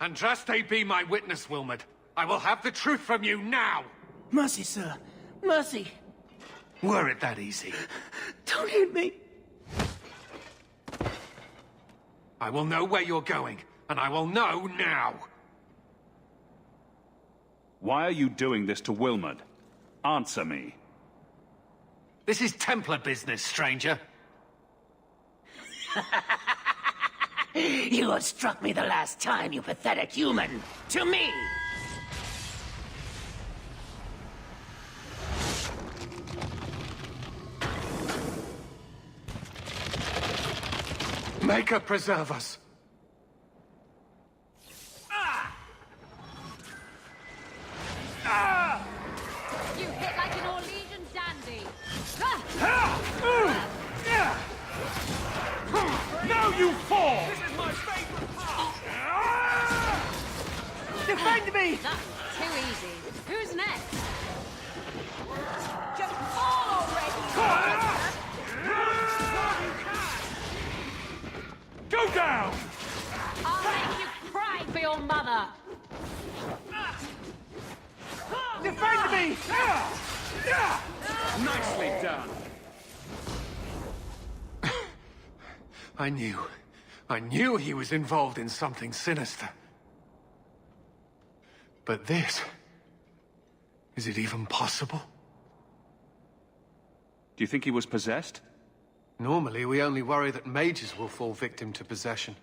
Andraste be my witness, Wilmot. I will have the truth from you now! Mercy, sir. Mercy. Were it that easy? Don't hit me. I will know where you're going, and I will know now! Why are you doing this to Wilmot? Answer me. This is Templar business, stranger. You had struck me the last time, you pathetic human. To me! Maker preserve us! You hit like an Orlesian dandy. Now you fall! Defend me! That's too easy. Who's next? Just fall already! Go down! I'll make you cry for your mother. Defend me! Nicely done. I knew he was involved in something sinister. But this... is it even possible? Do you think he was possessed? Normally, we only worry that mages will fall victim to possession.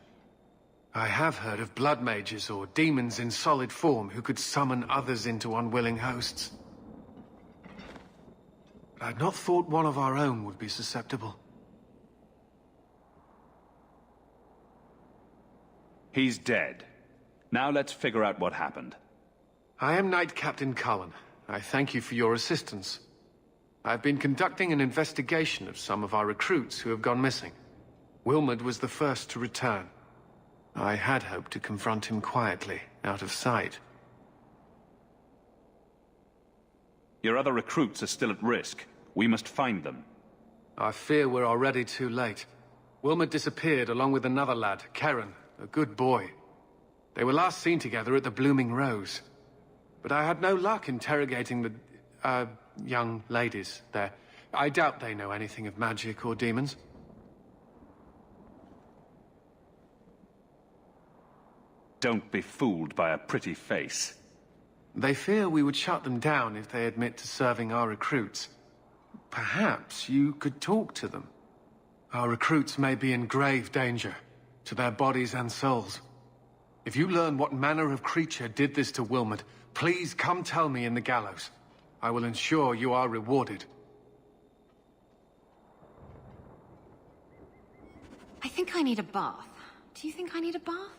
I have heard of blood mages or demons in solid form who could summon others into unwilling hosts. But I'd not thought one of our own would be susceptible. He's dead. Now let's figure out what happened. I am Knight Captain Cullen. I thank you for your assistance. I've been conducting an investigation of some of our recruits who have gone missing. Wilmot was the first to return. I had hoped to confront him quietly, out of sight. Your other recruits are still at risk. We must find them. I fear we're already too late. Wilmot disappeared along with another lad, Karen, a good boy. They were last seen together at the Blooming Rose. But I had no luck interrogating the, young ladies there. I doubt they know anything of magic or demons. Don't be fooled by a pretty face. They fear we would shut them down if they admit to serving our recruits. Perhaps you could talk to them. Our recruits may be in grave danger, to their bodies and souls. If you learn what manner of creature did this to Wilmot, please come tell me in the gallows. I will ensure you are rewarded. I think I need a bath. Do you think I need a bath?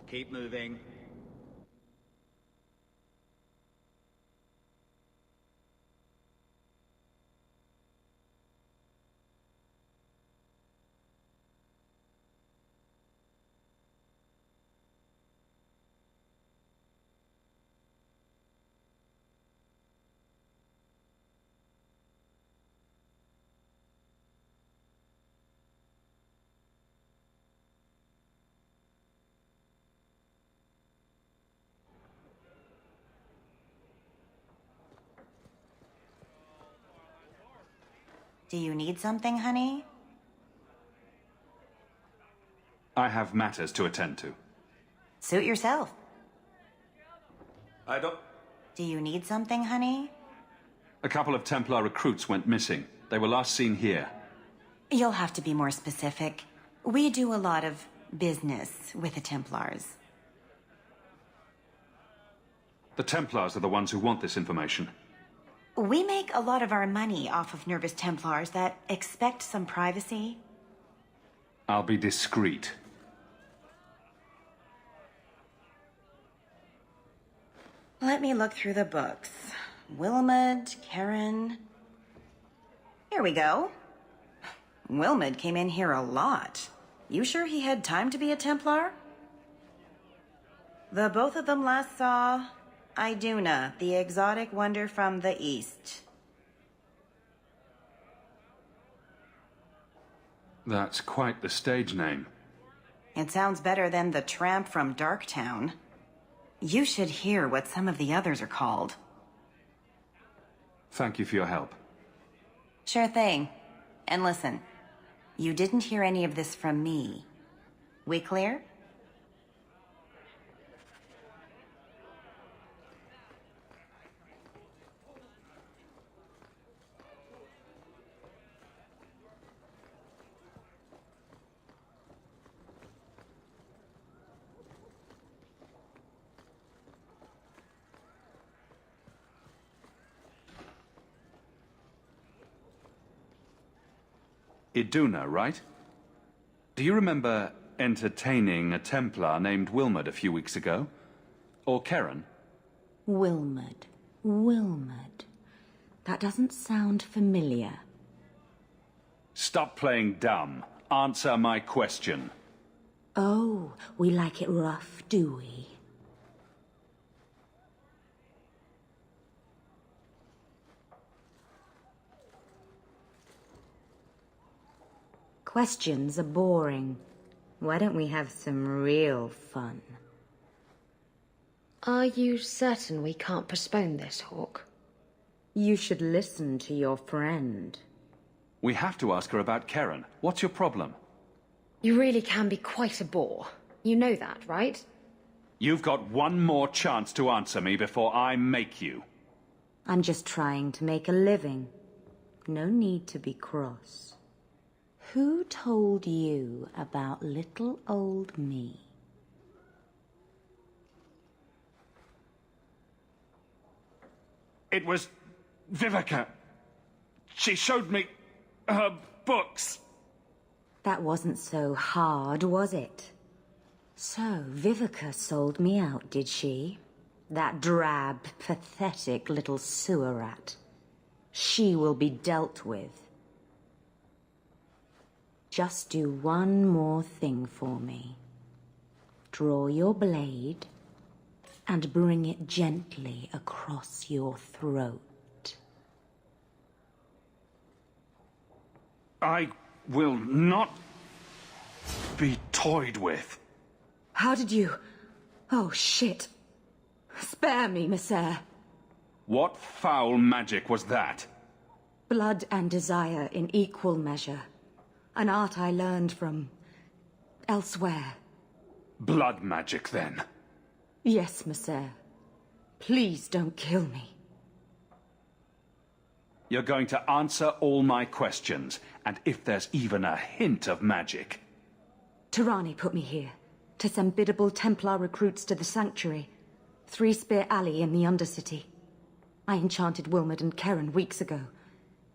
Keep moving. Do you need something, honey? I have matters to attend to. Suit yourself. I don't... Do you need something, honey? A couple of Templar recruits went missing. They were last seen here. You'll have to be more specific. We do a lot of business with the Templars. The Templars are the ones who want this information. We make a lot of our money off of nervous Templars that expect some privacy. I'll be discreet. Let me look through the books. Wilmud, Karen... Here we go. Wilmud came in here a lot. You sure he had time to be a Templar? The both of them last saw Iduna, the exotic wonder from the east. That's quite the stage name. It sounds better than the tramp from Darktown. You should hear what some of the others are called. Thank you for your help. Sure thing. And listen, you didn't hear any of this from me. We clear? Iduna, right? Do you remember entertaining a Templar named Wilmud a few weeks ago? Or Karen? Wilmud. Wilmud. That doesn't sound familiar. Stop playing dumb. Answer my question. Oh, we like it rough, do we? Questions are boring. Why don't we have some real fun? Are you certain we can't postpone this, Hawk? You should listen to your friend. We have to ask her about Karen. What's your problem? You really can be quite a bore. You know that, right? You've got one more chance to answer me before I make you. I'm just trying to make a living. No need to be cross. Who told you about little old me? It was Vivica. She showed me her books. That wasn't so hard, was it? So, Vivica sold me out, did she? That drab, pathetic little sewer rat. She will be dealt with. Just do one more thing for me. Draw your blade and bring it gently across your throat. I will not be toyed with. How did you... Oh, shit. Spare me, Messer. What foul magic was that? Blood and desire in equal measure. An art I learned from... elsewhere. Blood magic, then? Yes, Messer. Please don't kill me. You're going to answer all my questions, and if there's even a hint of magic... Tirani put me here, to send biddable Templar recruits to the Sanctuary. Three Spear Alley in the Undercity. I enchanted Wilmud and Karen weeks ago.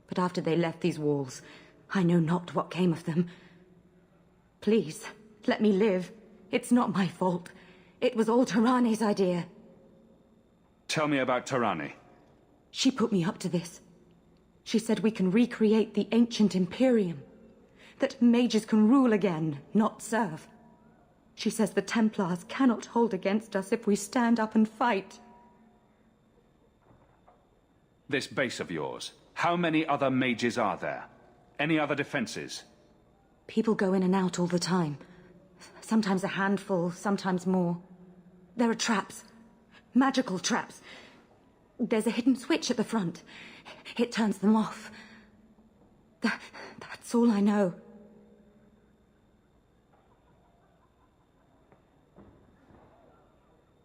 But after they left these walls, I know not what came of them. Please, let me live. It's not my fault. It was all Tirani's idea. Tell me about Tirani. She put me up to this. She said we can recreate the ancient Imperium. That mages can rule again, not serve. She says the Templars cannot hold against us if we stand up and fight. This base of yours, how many other mages are there? Any other defenses? People go in and out all the time. Sometimes a handful, sometimes more. There are traps. Magical traps. There's a hidden switch at the front. It turns them off. That's all I know.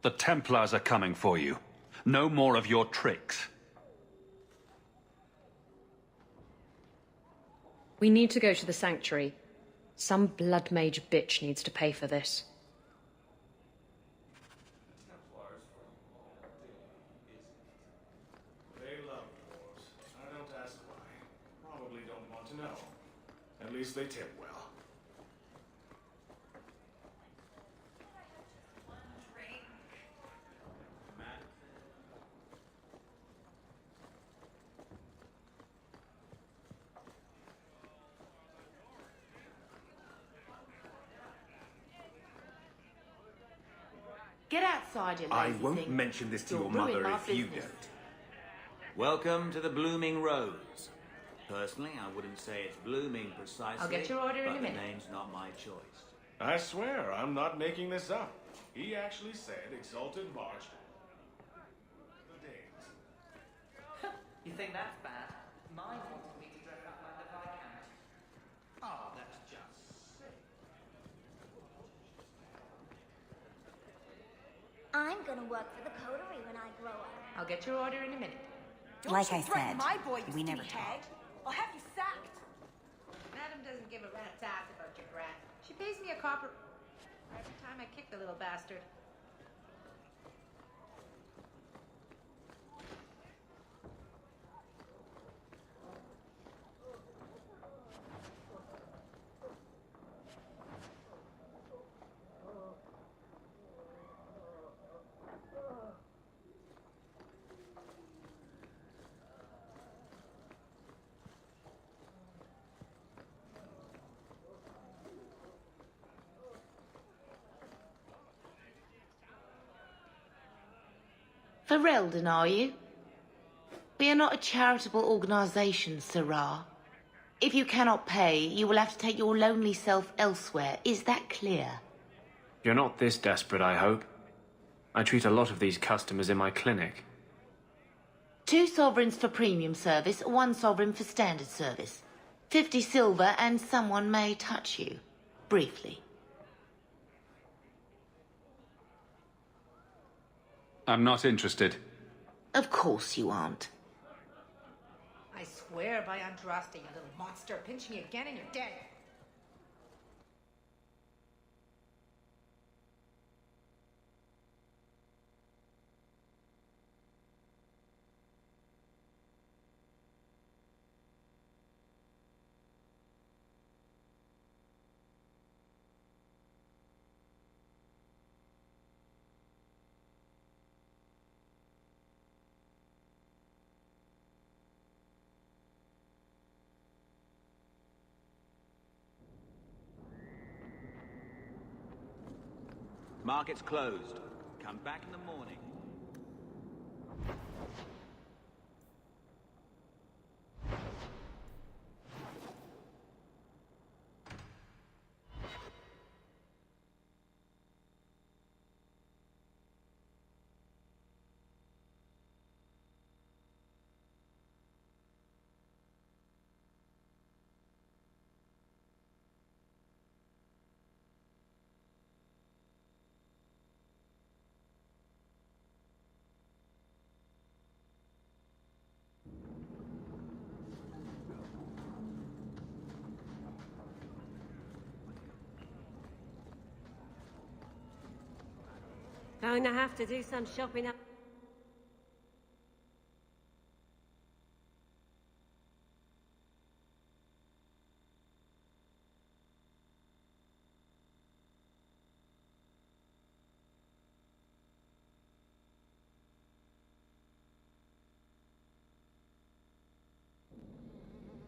The Templars are coming for you. No more of your tricks. We need to go to the Sanctuary. Some blood mage bitch needs to pay for this. They love dwarves. I don't ask why. Probably don't want to know. At least they tip well. Get outside, you lazy I won't thing. mention this to You'll your ruin mother my if you business. don't. Welcome to the Blooming Rose. Personally, I wouldn't say it's blooming precisely. I'll get your order in a but minute. The name's not my choice. I swear, I'm not making this up. He actually said Exalted March. The Danes. You think that's bad? Mine wanted me to dress up like the Viscount. Oh, that's just sick. I'm gonna work for the coterie when I grow up. I'll get your order in a minute. Like I said, we never talk. I'll have you sacked. Madam doesn't give a rat's ass about your brat. She pays me a copper every time I kick the little bastard. Ferelden, are you? We are not a charitable organisation, Sirrah. If you cannot pay, you will have to take your lonely self elsewhere. Is that clear? You're not this desperate, I hope. I treat a lot of these customers in my clinic. 2 sovereigns for premium service, 1 sovereign for standard service. 50 silver and someone may touch you. Briefly. I'm not interested. Of course you aren't. I swear by Andraste, you little monster. Pinch me again and you're dead. Market's closed. Come back in the morning. Going to have to do some shopping up.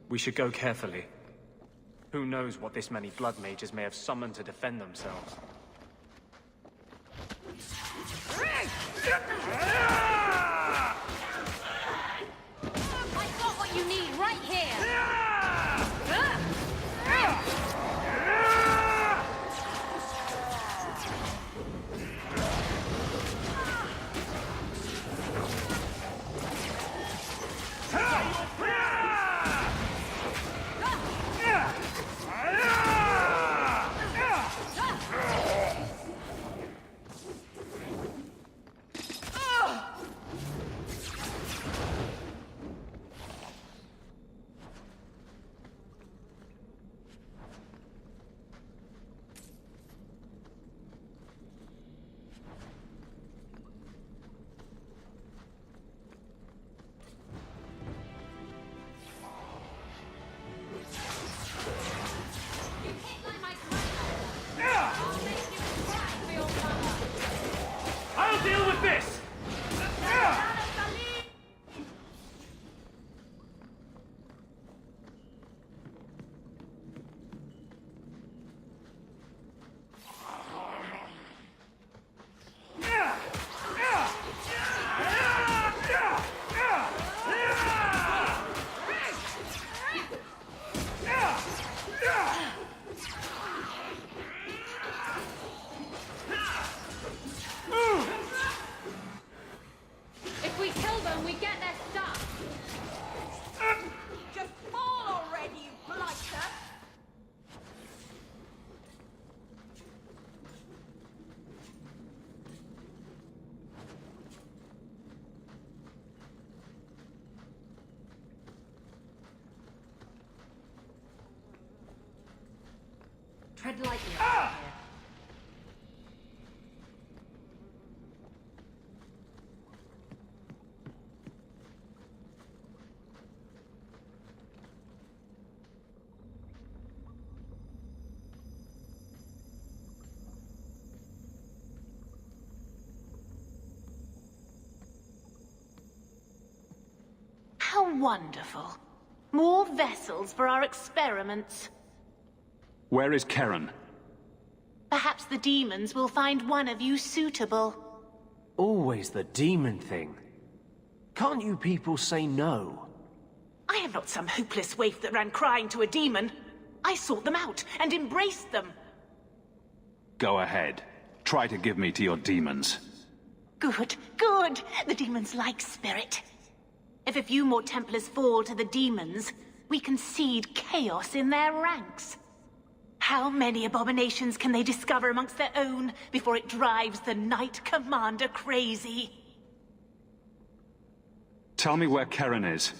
We should go carefully. Who knows what this many blood mages may have summoned to defend themselves. I got what you need right here! Tread lightly around here. How wonderful. More vessels for our experiments. Where is Karen? Perhaps the demons will find one of you suitable. Always the demon thing. Can't you people say no? I am not some hopeless waif that ran crying to a demon. I sought them out and embraced them. Go ahead. Try to give me to your demons. Good, good. The demons like spirit. If a few more Templars fall to the demons, we can seed chaos in their ranks. How many abominations can they discover amongst their own before it drives the Knight Commander crazy? Tell me where Karen is.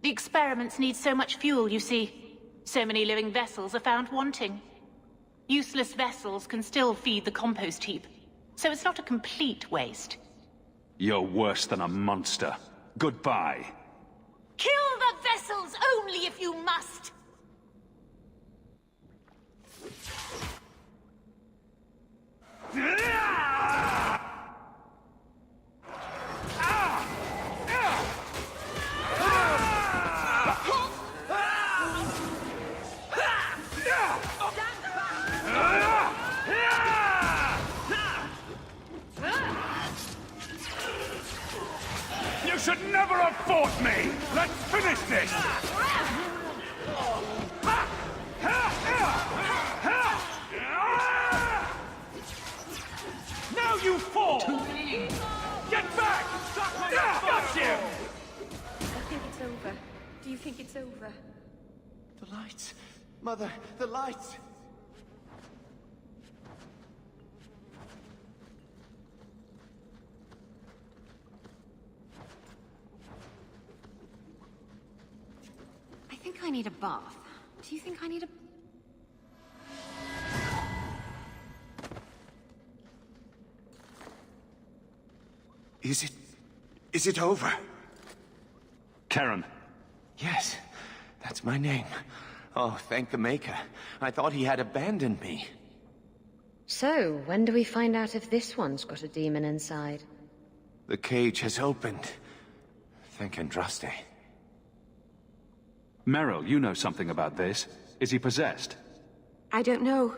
The experiments need so much fuel, you see. So many living vessels are found wanting. Useless vessels can still feed the compost heap, so it's not a complete waste. You're worse than a monster. Goodbye. Kill the vessels only if you must! You should never have fought me! Let's finish this! Now you fall! Get back! Got you! I think it's over. Do you think it's over? The lights. Mother, the lights. I think I need a bath. Do you think I need a... Is it over? Karen. Yes, that's my name. Oh, thank the Maker. I thought he had abandoned me. So, when do we find out if this one's got a demon inside? The cage has opened. Thank Andraste. Meryl, you know something about this. Is he possessed? I don't know.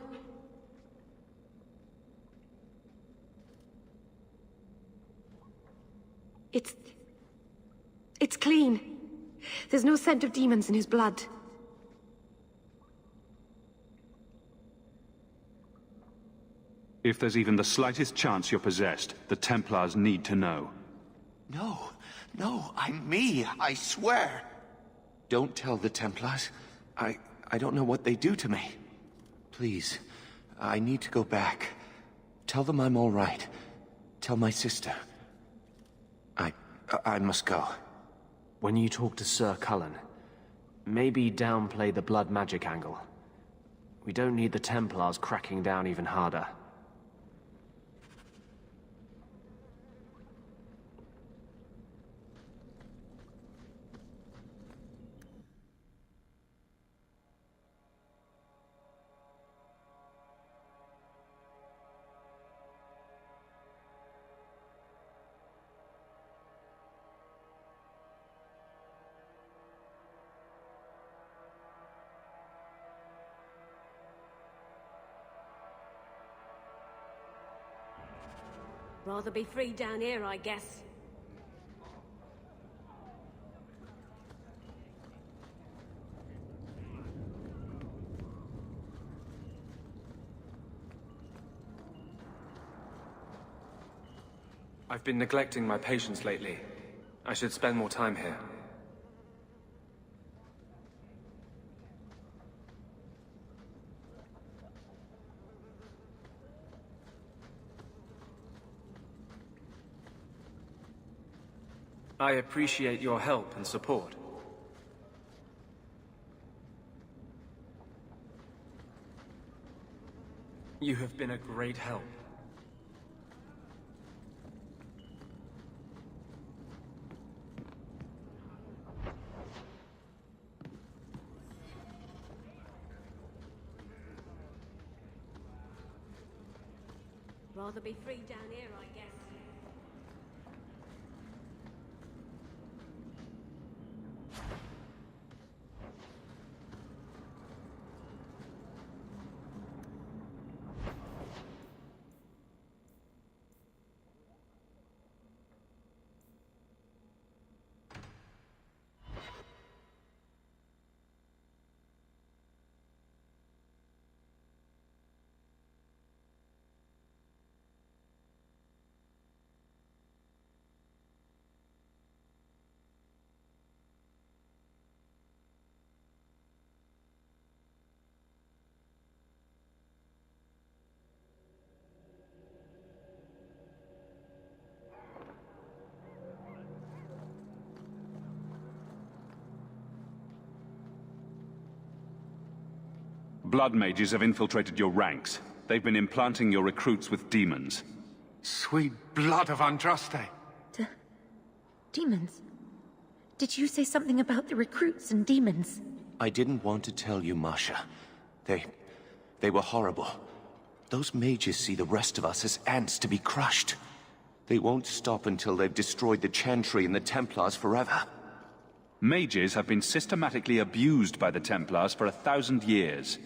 It's clean. There's no scent of demons in his blood. If there's even the slightest chance you're possessed, the Templars need to know. No, I'm me, I swear. Don't tell the Templars. I don't know what they do to me. Please, I need to go back. Tell them I'm all right. Tell my sister. I must go. When you talk to Sir Cullen, maybe downplay the blood magic angle. We don't need the Templars cracking down even harder. Rather be free down here, I guess. I've been neglecting my patients lately. I should spend more time here. I appreciate your help and support. You have been a great help. Rather be free down here, I guess. Blood mages have infiltrated your ranks. They've been implanting your recruits with demons. Sweet blood of Andraste! Demons? Did you say something about the recruits and demons? I didn't want to tell you, Masha. They were horrible. Those mages see the rest of us as ants to be crushed. They won't stop until they've destroyed the Chantry and the Templars forever. Mages have been systematically abused by the Templars for 1,000 years.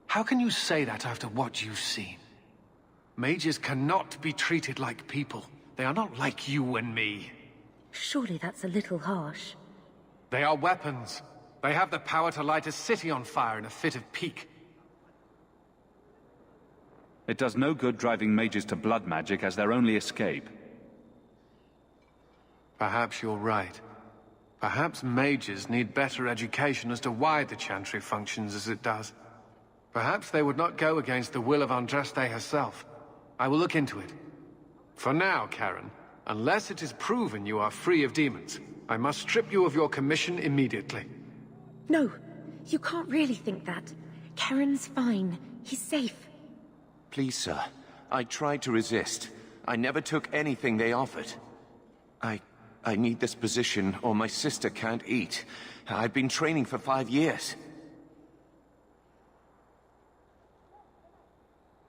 How can you say that after what you've seen? Mages cannot be treated like people. They are not like you and me. Surely that's a little harsh. They are weapons. They have the power to light a city on fire in a fit of pique. It does no good driving mages to blood magic as their only escape. Perhaps you're right. Perhaps mages need better education as to why the Chantry functions as it does. Perhaps they would not go against the will of Andraste herself. I will look into it. For now, Karen, unless it is proven you are free of demons, I must strip you of your commission immediately. No, you can't really think that. Karen's fine. He's safe. Please, sir. I tried to resist. I never took anything they offered. I need this position, or my sister can't eat. I've been training for 5 years.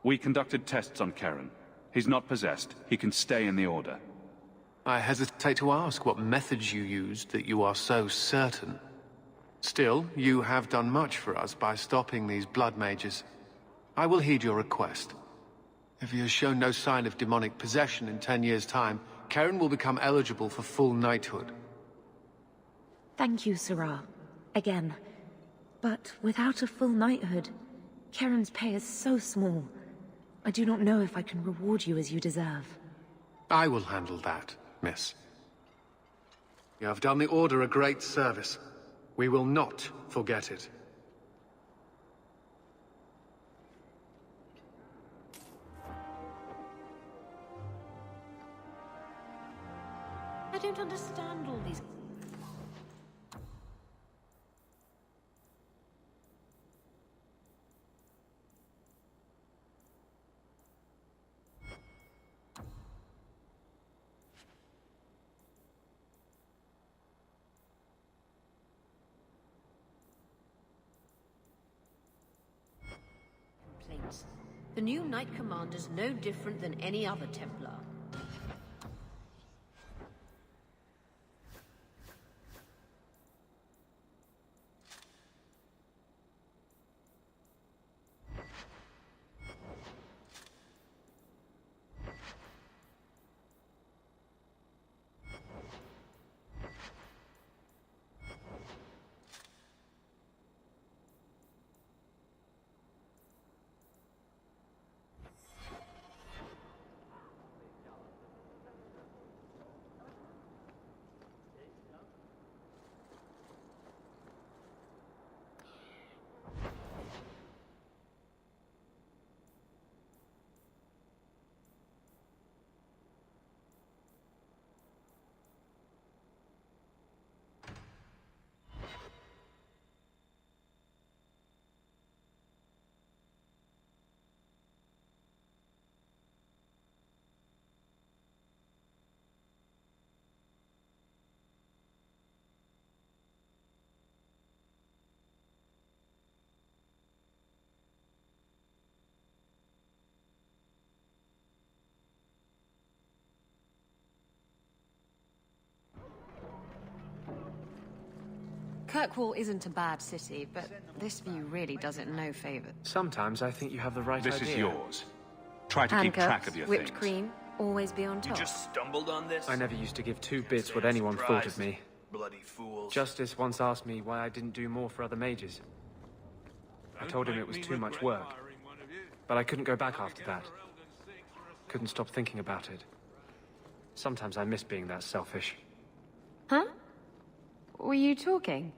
We conducted tests on Karen. He's not possessed. He can stay in the Order. I hesitate to ask what methods you used that you are so certain. Still, you have done much for us by stopping these blood mages. I will heed your request. If he has shown no sign of demonic possession in 10 years' time, Karen will become eligible for full knighthood. Thank you, Sarah. Again. But without a full knighthood, Karen's pay is so small. I do not know if I can reward you as you deserve. I will handle that, miss. You have done the Order a great service. We will not forget it. I don't understand all these... complaints. The new Knight Commander's no different than any other Templar. Kirkwall isn't a bad city, but this view really does it no favor. Sometimes I think you have the right idea. This is yours. Try to keep track of your whipped things. cream, always be on top. Stumbled on this? I never used to give two bits what anyone thought of me. Bloody fools. Justice once asked me why I didn't do more for other mages. I told him it was too much work. But I couldn't go back after that. Couldn't stop thinking about it. Sometimes I miss being that selfish. Huh? Were you talking?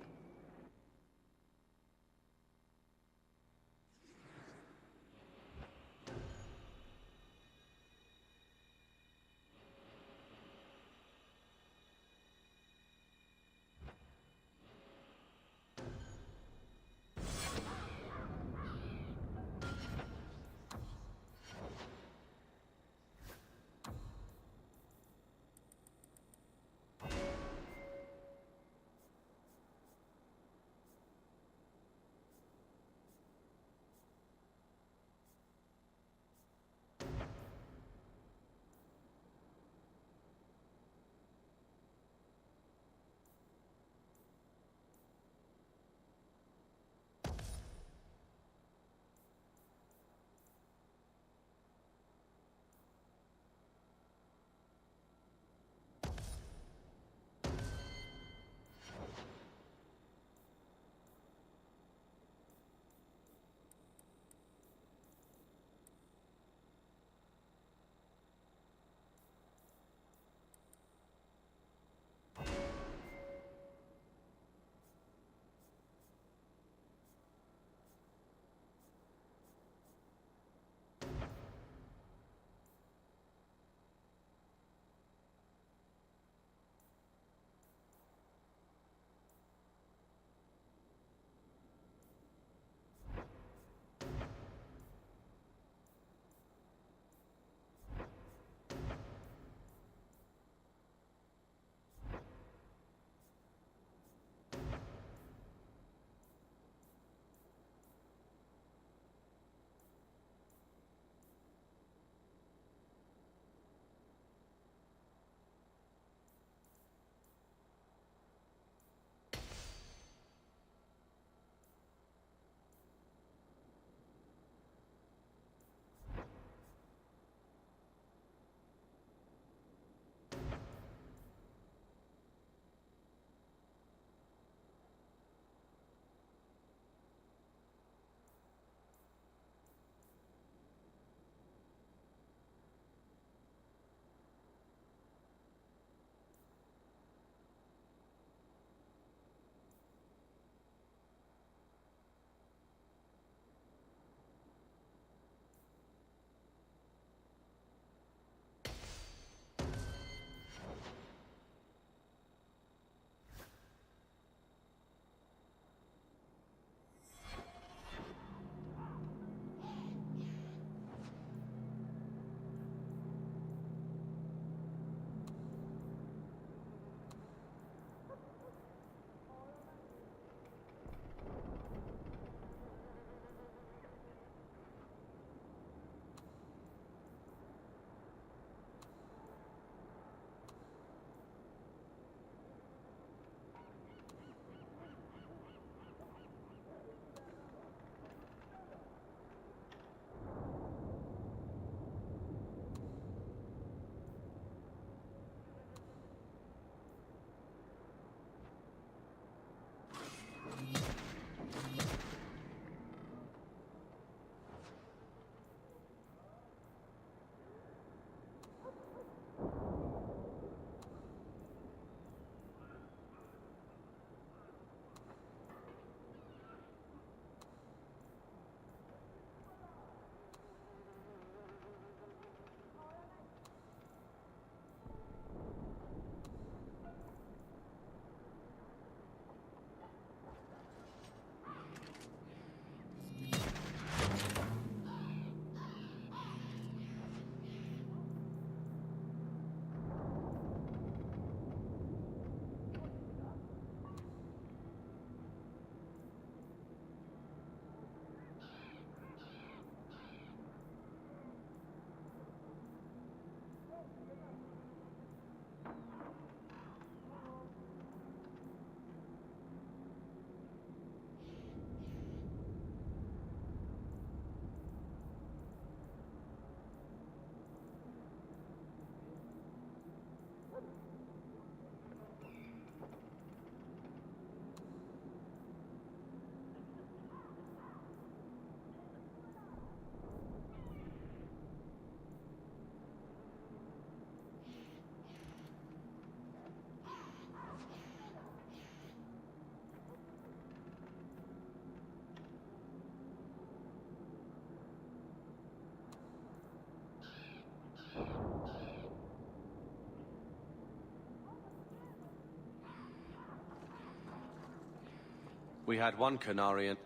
We had one Canarian.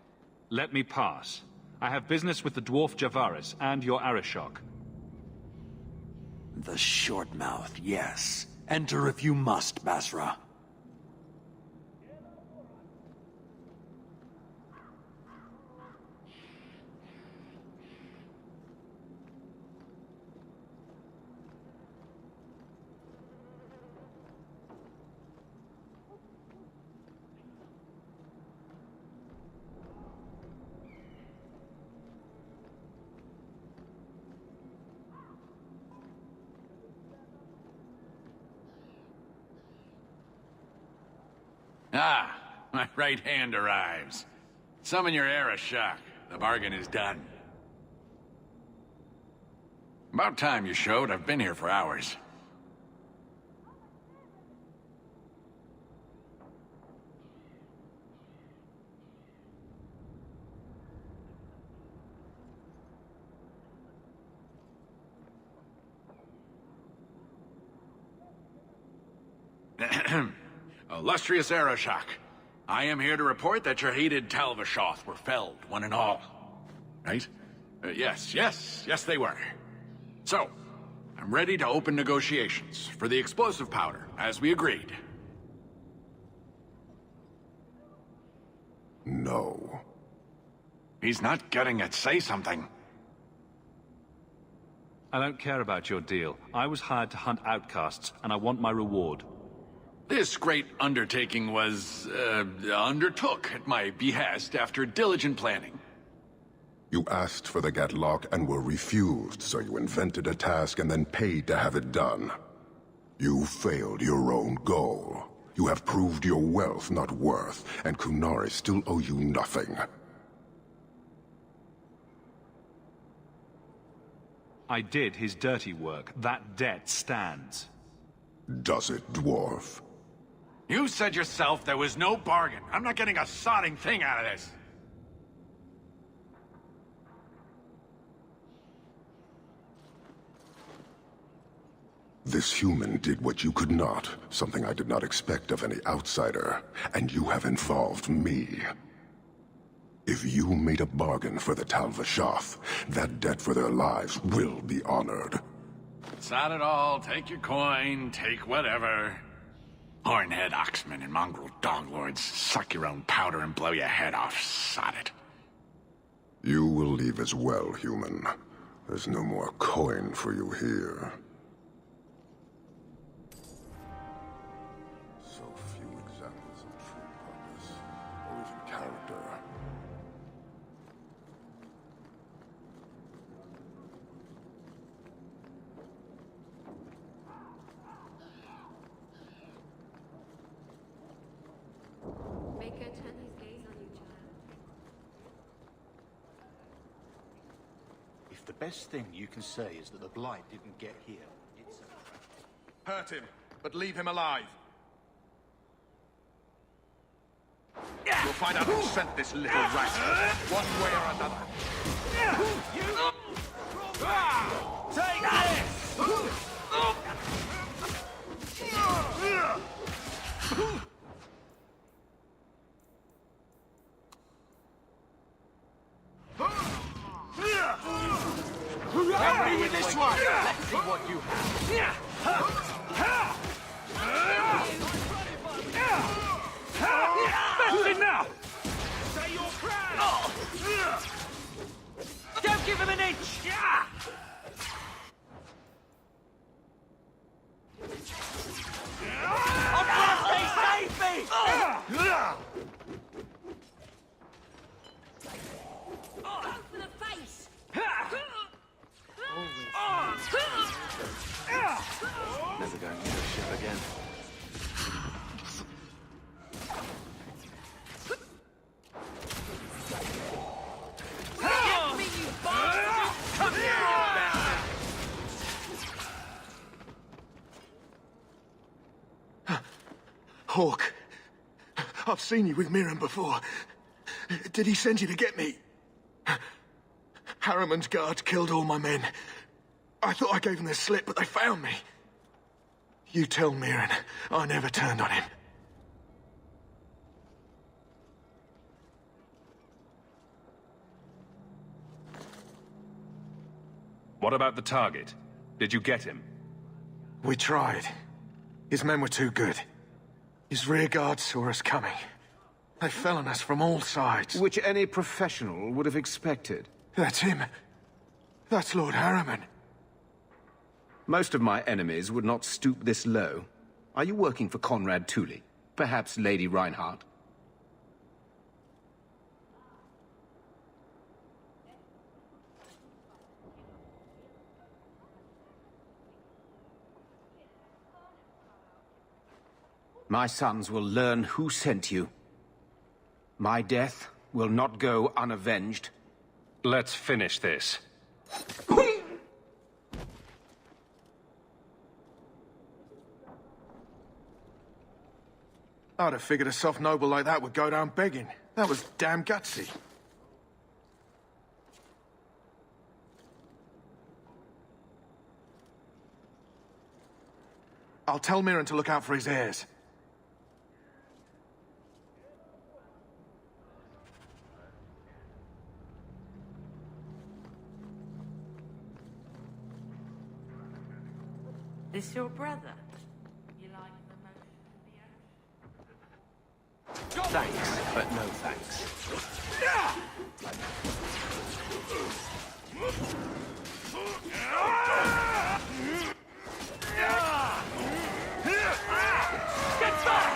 Let me pass. I have business with the dwarf Javaris and your Arishok. The short mouth, yes. Enter if you must, Basra. Ah, my right hand arrives. Summon your Arishok. The bargain is done. About time you showed. I've been here for hours. Illustrious Arishok, I am here to report that your hated Tal-Vashoth were felled, one and all. Right? Yes, they were. So, I'm ready to open negotiations for the explosive powder, as we agreed. No. He's not getting it. Say something. I don't care about your deal. I was hired to hunt outcasts, and I want my reward. This great undertaking was, undertook at my behest after diligent planning. You asked for the Gatlock and were refused, so you invented a task and then paid to have it done. You failed your own goal. You have proved your wealth not worth, and Qunari still owe you nothing. I did his dirty work. That debt stands. Does it, dwarf? You said yourself there was no bargain. I'm not getting a sodding thing out of this. This human did what you could not, something I did not expect of any outsider, and you have involved me. If you made a bargain for the Tal-Vashoth, that debt for their lives will be honored. Sod it all, take your coin, take whatever. Hornhead oxmen and mongrel doglords, suck your own powder and blow your head off, sod it. You will leave as well, human. There's no more coin for you here. So few examples of true purpose, or even character. Make her turn his gaze on you, child. If the best thing you can say is that the Blight didn't get here, it's hurt him, but leave him alive. You'll find out who sent this little rat, one way or another. Take this! Help me with this one! Let's see what you That's it now! Say your prayers! Don't give him an inch! Save me! Go for the face! Never going near a ship again. Get me, you bastard! Come here, Hawk, I've seen you with Mirren before. Did he send you to get me? Harriman's guards killed all my men. I thought I gave them the slip, but they found me. You tell Mirren I never turned on him. What about the target? Did you get him? We tried. His men were too good. His rearguard saw us coming. They fell on us from all sides. Which any professional would have expected. That's him. That's Lord Harriman. Most of my enemies would not stoop this low. Are you working for Conrad Tooley? Perhaps Lady Reinhardt? My sons will learn who sent you. My death will not go unavenged. Let's finish this. I'd have figured a soft noble like that would go down begging. That was damn gutsy. I'll tell Mirren to look out for his heirs. This your brother? You like the motion? Thanks, but no thanks. Get back!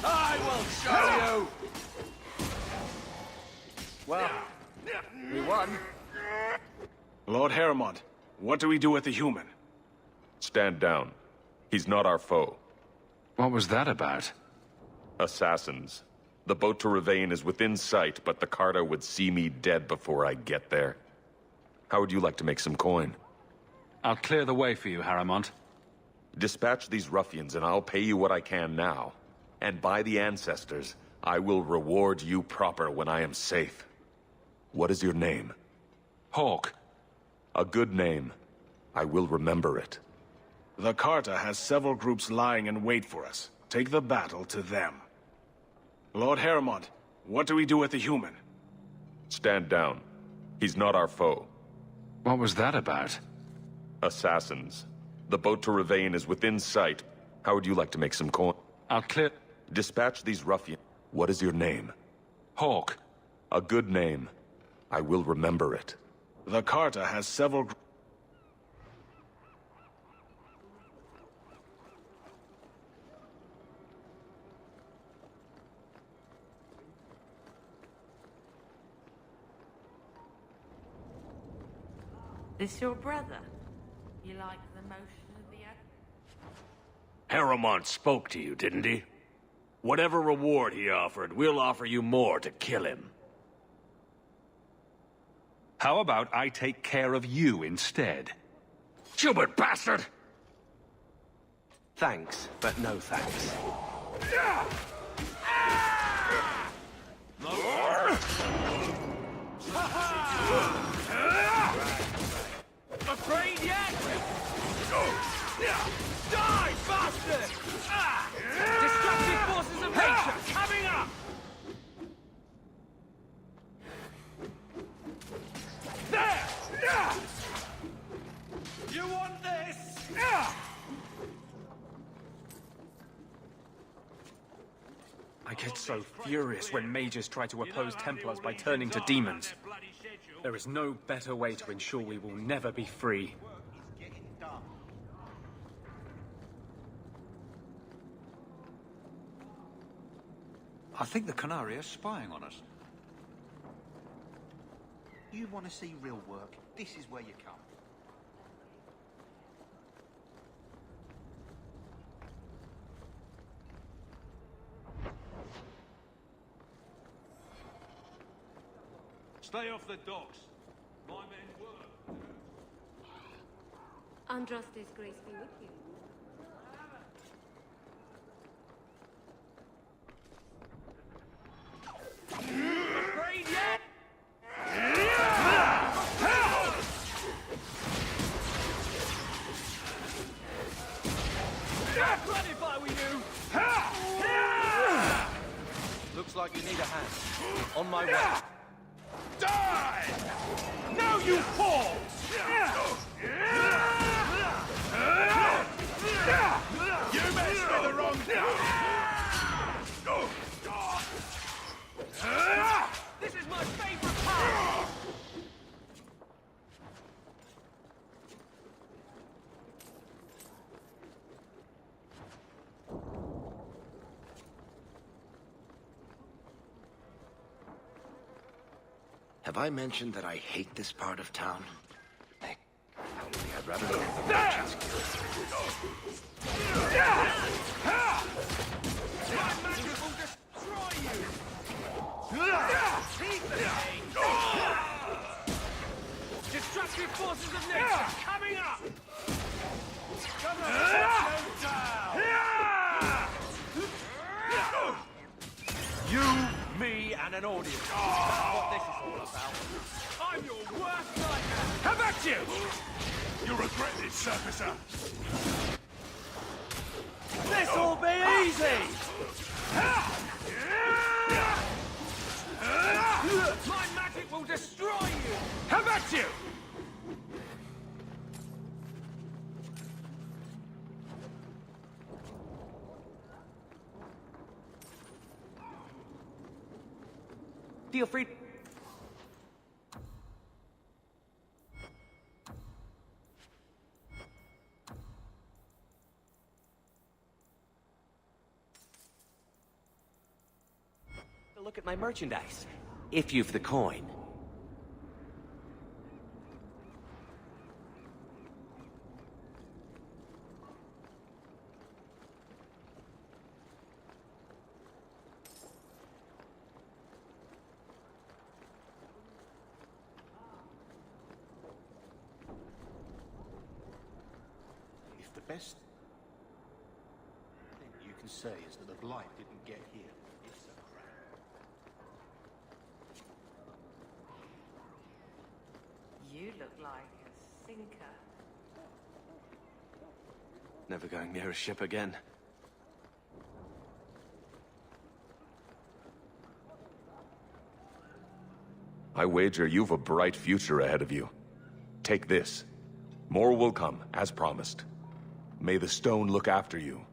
I will show you! Well, we won. Lord Harriman, what do we do with the human? Stand down. He's not our foe. What was that about? Assassins. The boat to Ravain is within sight, but the Carta would see me dead before I get there. How would you like to make some coin? I'll clear the way for you, Harrimont. Dispatch these ruffians and I'll pay you what I can now. And by the ancestors, I will reward you proper when I am safe. What is your name? Hawke. A good name. I will remember it. The Carta has several groups lying in wait for us. Take the battle to them. Lord Harriman, what do we do with the human? Stand down. He's not our foe. What was that about? Assassins. The boat to Ravain is within sight. How would you like to make some coin? I'll clear... Dispatch these ruffians. What is your name? Hawke. A good name. I will remember it. The Carta has several... This your brother? You like the motion of the... Harriman spoke to you, didn't he? Whatever reward he offered, we'll offer you more to kill him. How about I take care of you instead? Stupid bastard! Thanks, but no thanks. Afraid yet? Die, bastard! Destructive forces of nature coming up! There! You want this? I get so furious when mages try to oppose Templars by turning to demons. There is no better way to ensure we will never be free. I think the Canary are spying on us. You want to see real work? This is where you come. Stay off the docks. My men work. Andraste's grace be with you. Afraid yet? Run if I were you! Looks like you need a hand. On my way. Die! Now you fall! You messed with the wrong This is my favorite part! Have I mentioned that I hate this part of town? I'd rather go to the merchant's guild. My magic will destroy you! Destructive forces of nature coming up! You, me, and an audience. That's what this is all about. I'm your worst nightmare! How about you? You'll regret this, surfacer. This'll be easy! My magic will destroy you! How about you? Feel free. Look at my merchandise, if you've the coin. If the best thing you can say is that the Blight didn't get here, it's a crap. You look like a sinker. Never going near a ship again. I wager you've a bright future ahead of you. Take this. More will come, as promised. May the stone look after you.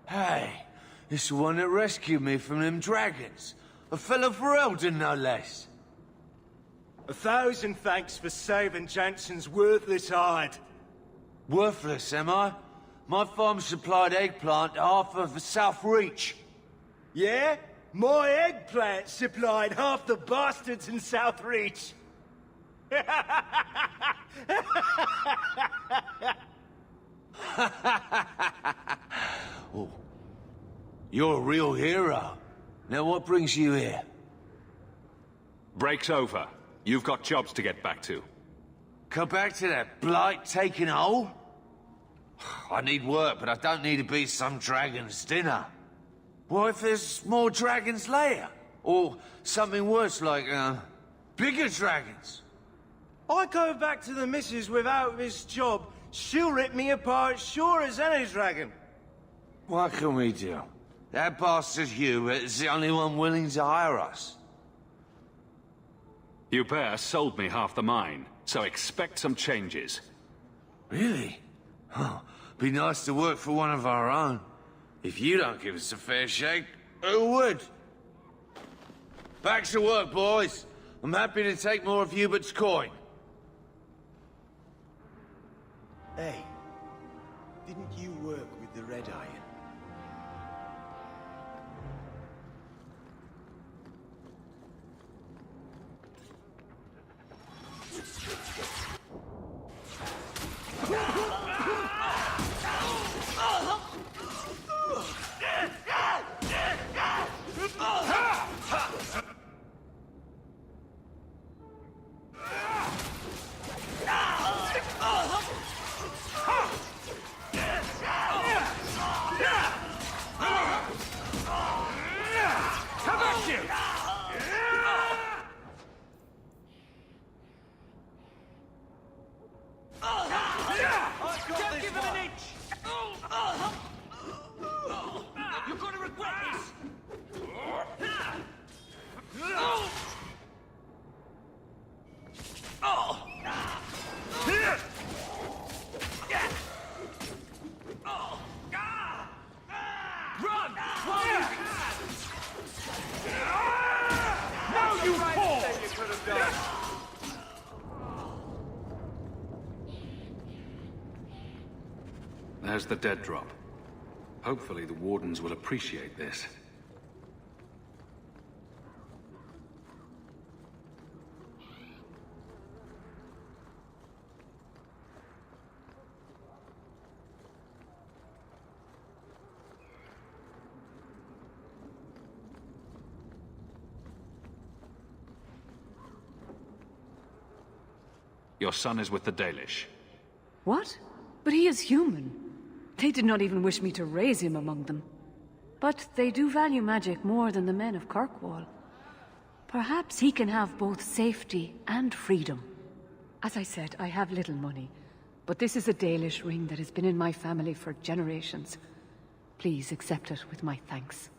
Hey, it's the one that rescued me from them dragons. A fellow for Eldon, no less. 1,000 thanks for saving Jansen's worthless hide. Worthless, am I? My farm supplied eggplant to half of the South Reach. Yeah? My eggplant supplied half the bastards in South Reach. Oh. You're a real hero. Now what brings you here? Break's over. You've got jobs to get back to. Come back to that blight taking hold? I need work, but I don't need to be some dragon's dinner. What if there's more dragons later? Or something worse like, bigger dragons? I go back to the missus without this job She'll rip me apart sure as any dragon. What can we do? That bastard Hubert is the only one willing to hire us. Hubert sold me half the mine, so expect some changes. Really? Oh, be nice to work for one of our own. If you don't give us a fair shake, who would? Back to work, boys. I'm happy to take more of Hubert's coin. Hey, didn't you work with the Red Iron? There's the dead drop. Hopefully the Wardens will appreciate this. Your son is with the Dalish. What? But he is human. They did not even wish me to raise him among them. But they do value magic more than the men of Kirkwall. Perhaps he can have both safety and freedom. As I said, I have little money, but this is a Dalish ring that has been in my family for generations. Please accept it with my thanks.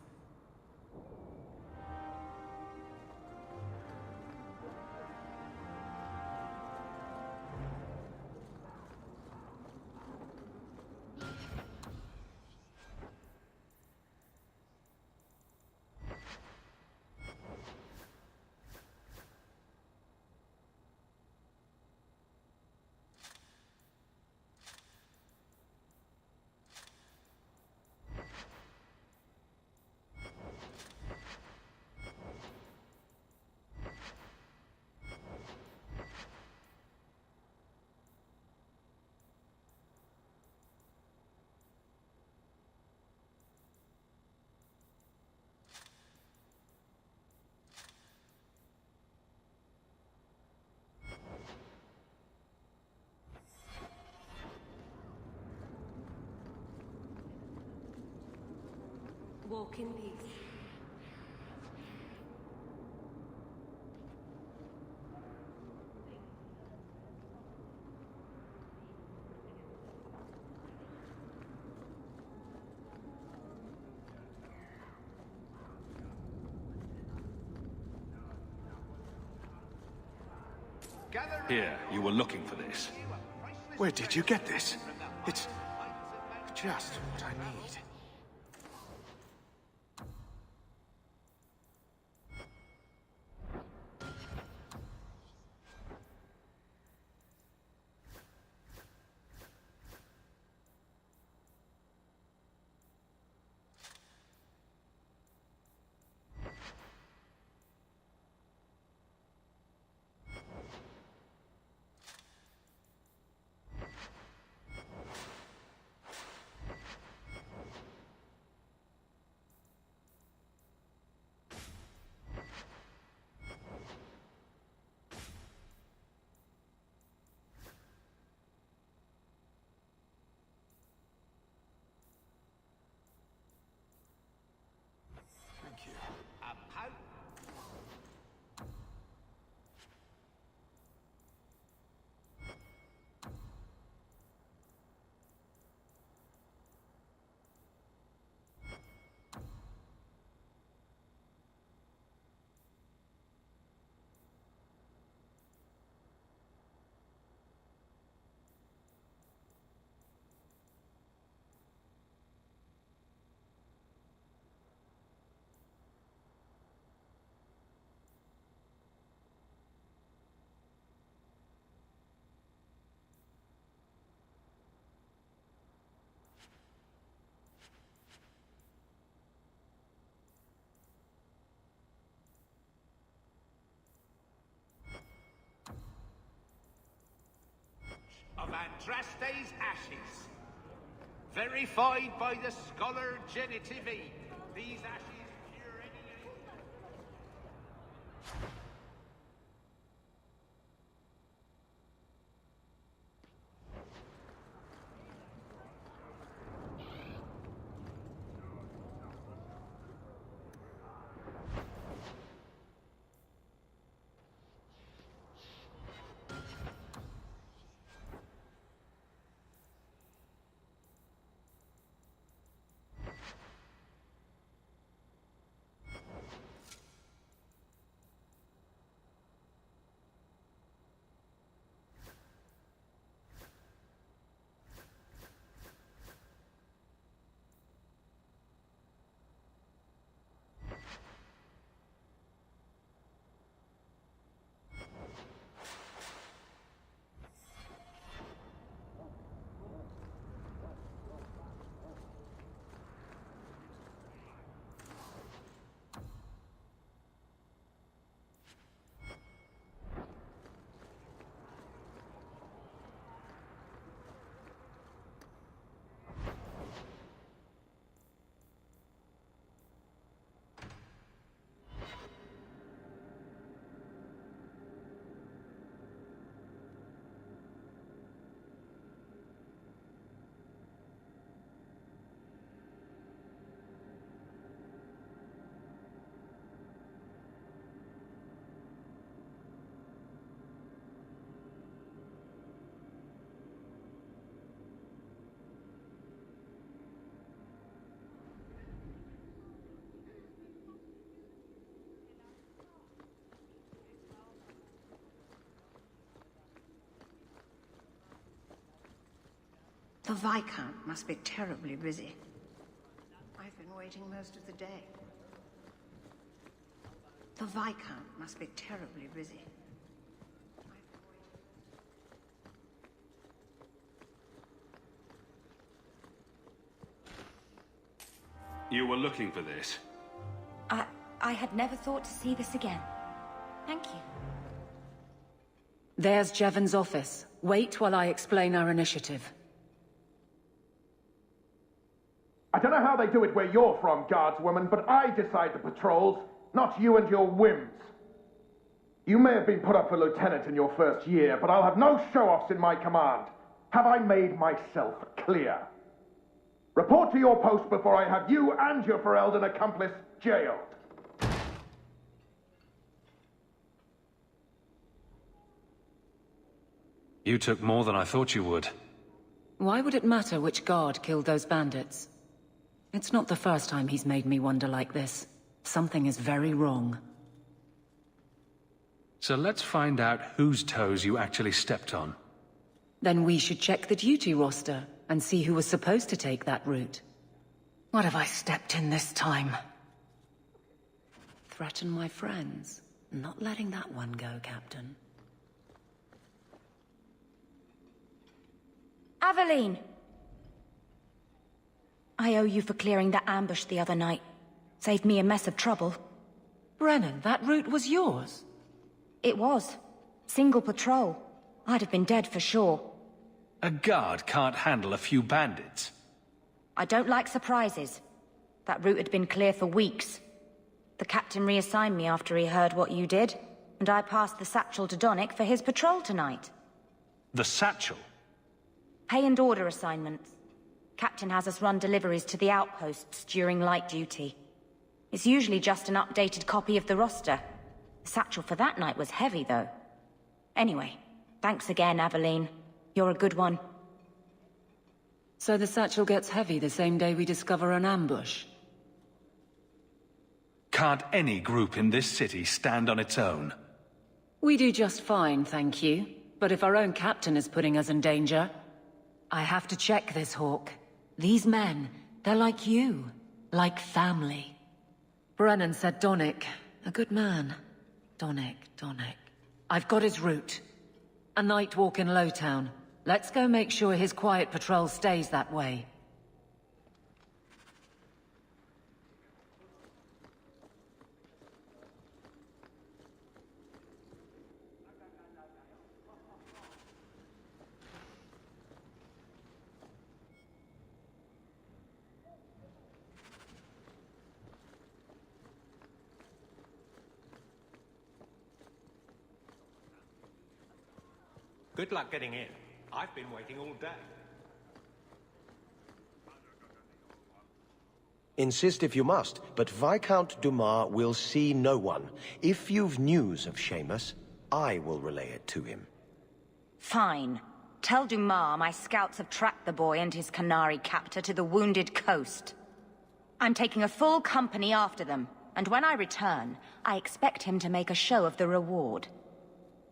Walk in peace. Here, you were looking for this. Where did you get this? It's just what I need. Andraste's ashes. Verified by the scholar Genitivi. These ashes cure any... The Viscount must be terribly busy. I've been waiting most of the day. The Viscount must be terribly busy. You were looking for this? I had never thought to see this again. Thank you. There's Jevon's office. Wait while I explain our initiative. I don't know how they do it where you're from, guardswoman, but I decide the patrols, not you and your whims. You may have been put up for lieutenant in your first year, but I'll have no show-offs in my command. Have I made myself clear? Report to your post before I have you and your Ferelden accomplice jailed. You took more than I thought you would. Why would it matter which guard killed those bandits? It's not the first time he's made me wonder like this. Something is very wrong. So let's find out whose toes you actually stepped on. Then we should check the duty roster and see who was supposed to take that route. What have I stepped in this time? Threaten my friends. Not letting that one go, Captain. Aveline! I owe you for clearing that ambush the other night. Saved me a mess of trouble. Brennan, that route was yours? It was. Single patrol. I'd have been dead for sure. A guard can't handle a few bandits. I don't like surprises. That route had been clear for weeks. The captain reassigned me after he heard what you did, and I passed the satchel to Donnic for his patrol tonight. The satchel? Pay and order assignments. Captain has us run deliveries to the outposts during light duty. It's usually just an updated copy of the roster. The satchel for that night was heavy, though. Anyway, thanks again, Aveline. You're a good one. So the satchel gets heavy the same day we discover an ambush? Can't any group in this city stand on its own? We do just fine, thank you. But if our own captain is putting us in danger, I have to check this, Hawke. These men, they're like you. Like family. Brennan said Donnic. A good man. Donnic. I've got his route. A night walk in Lowtown. Let's go make sure his quiet patrol stays that way. Good luck getting in. I've been waiting all day. Insist if you must, but Viscount Dumas will see no one. If you've news of Seamus, I will relay it to him. Fine. Tell Dumas my scouts have tracked the boy and his Canary captor to the Wounded Coast. I'm taking a full company after them, and when I return, I expect him to make a show of the reward.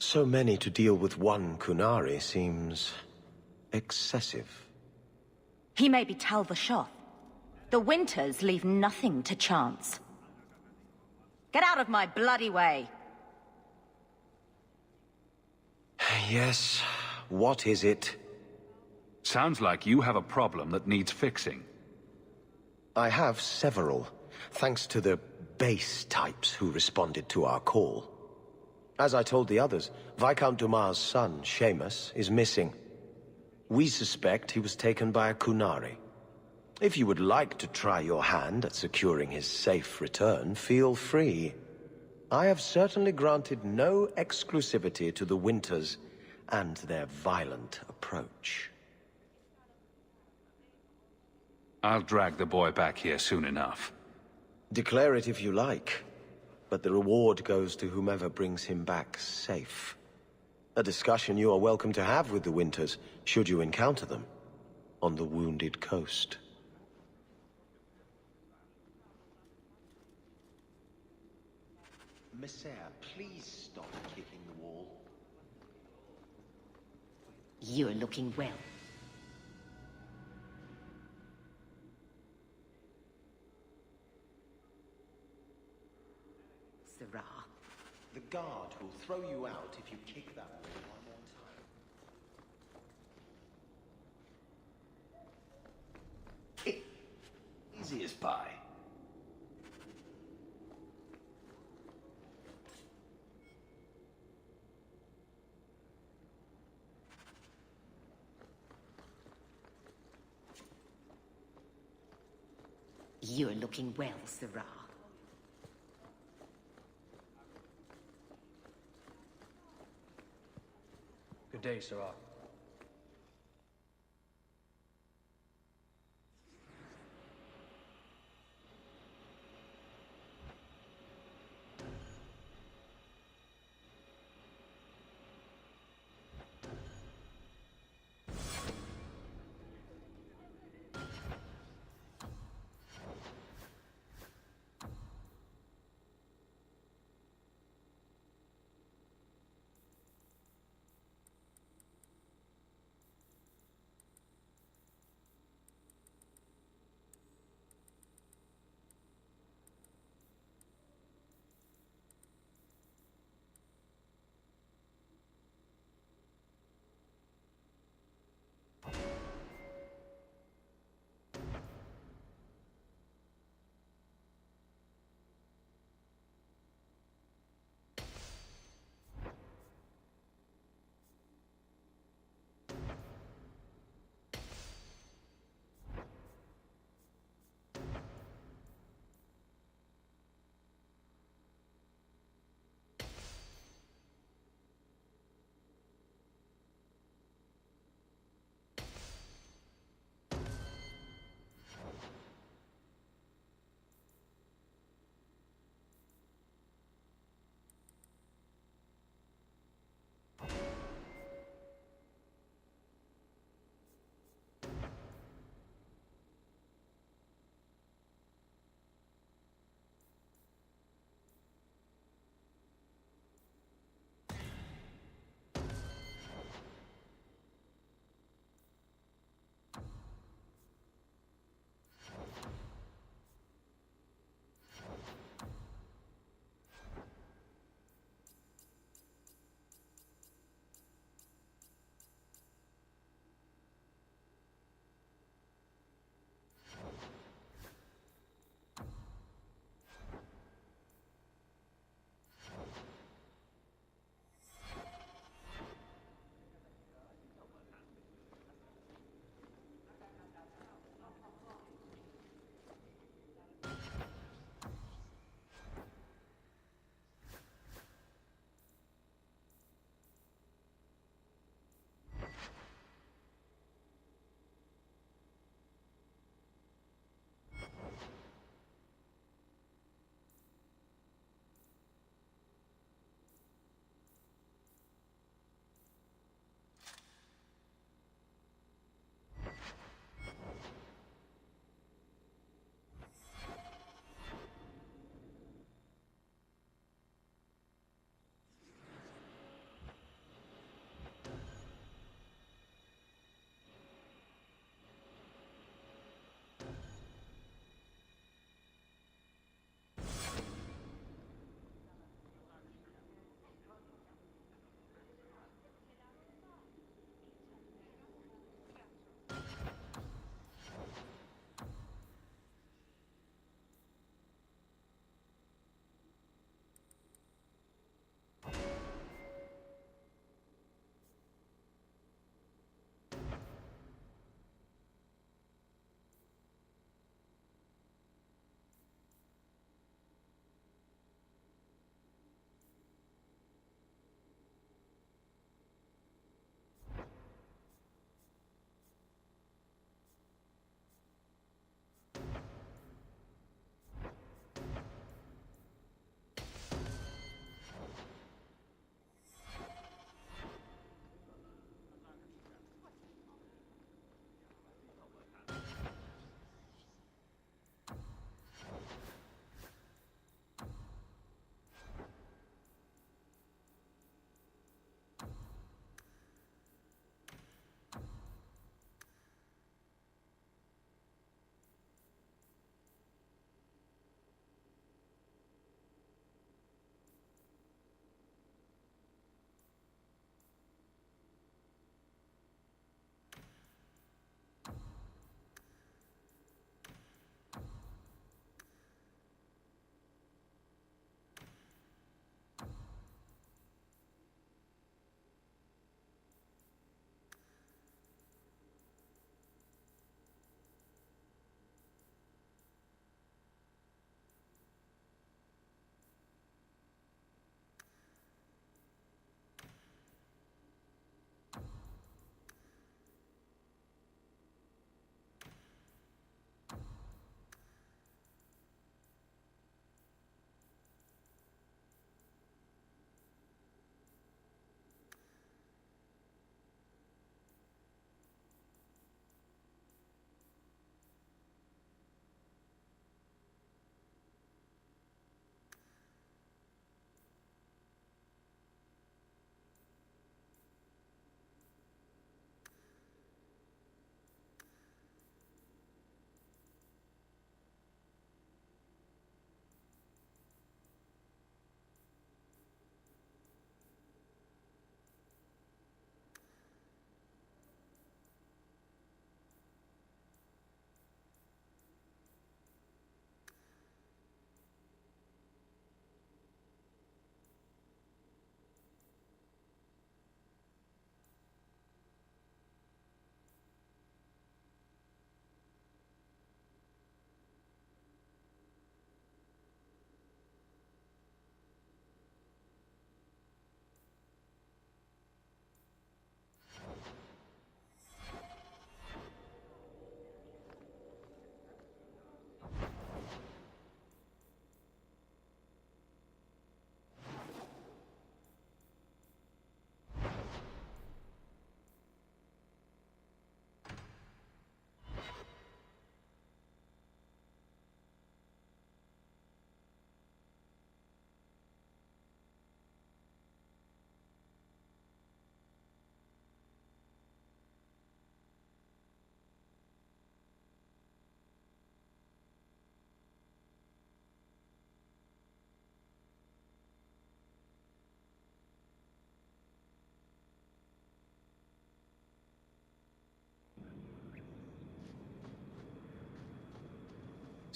So many to deal with one Kunari seems excessive. He may be Tal Vashoth. The Winters leave nothing to chance. Get out of my bloody way! Yes, what is it? Sounds like you have a problem that needs fixing. I have several, thanks to the base types who responded to our call. As I told the others, Viscount Dumas' son, Seamus, is missing. We suspect he was taken by a Kunari. If you would like to try your hand at securing his safe return, feel free. I have certainly granted no exclusivity to the Winters and their violent approach. I'll drag the boy back here soon enough. Declare it if you like, but the reward goes to whomever brings him back safe. A discussion you are welcome to have with the Winters, should you encounter them, on the Wounded Coast. Messiah, please stop kicking the wall. You're looking well. Sirrah. The guard will throw you out if you kick that wall one more time. Easy as pie. You're looking well, Sirrah. Good day, Sirrah.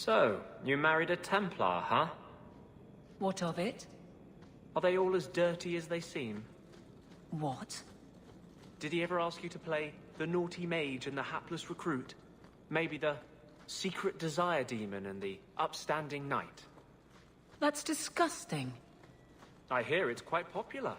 So, you married a Templar, huh? What of it? Are they all as dirty as they seem? What? Did he ever ask you to play the naughty mage and the hapless recruit? Maybe the secret desire demon and the upstanding knight? That's disgusting. I hear it's quite popular.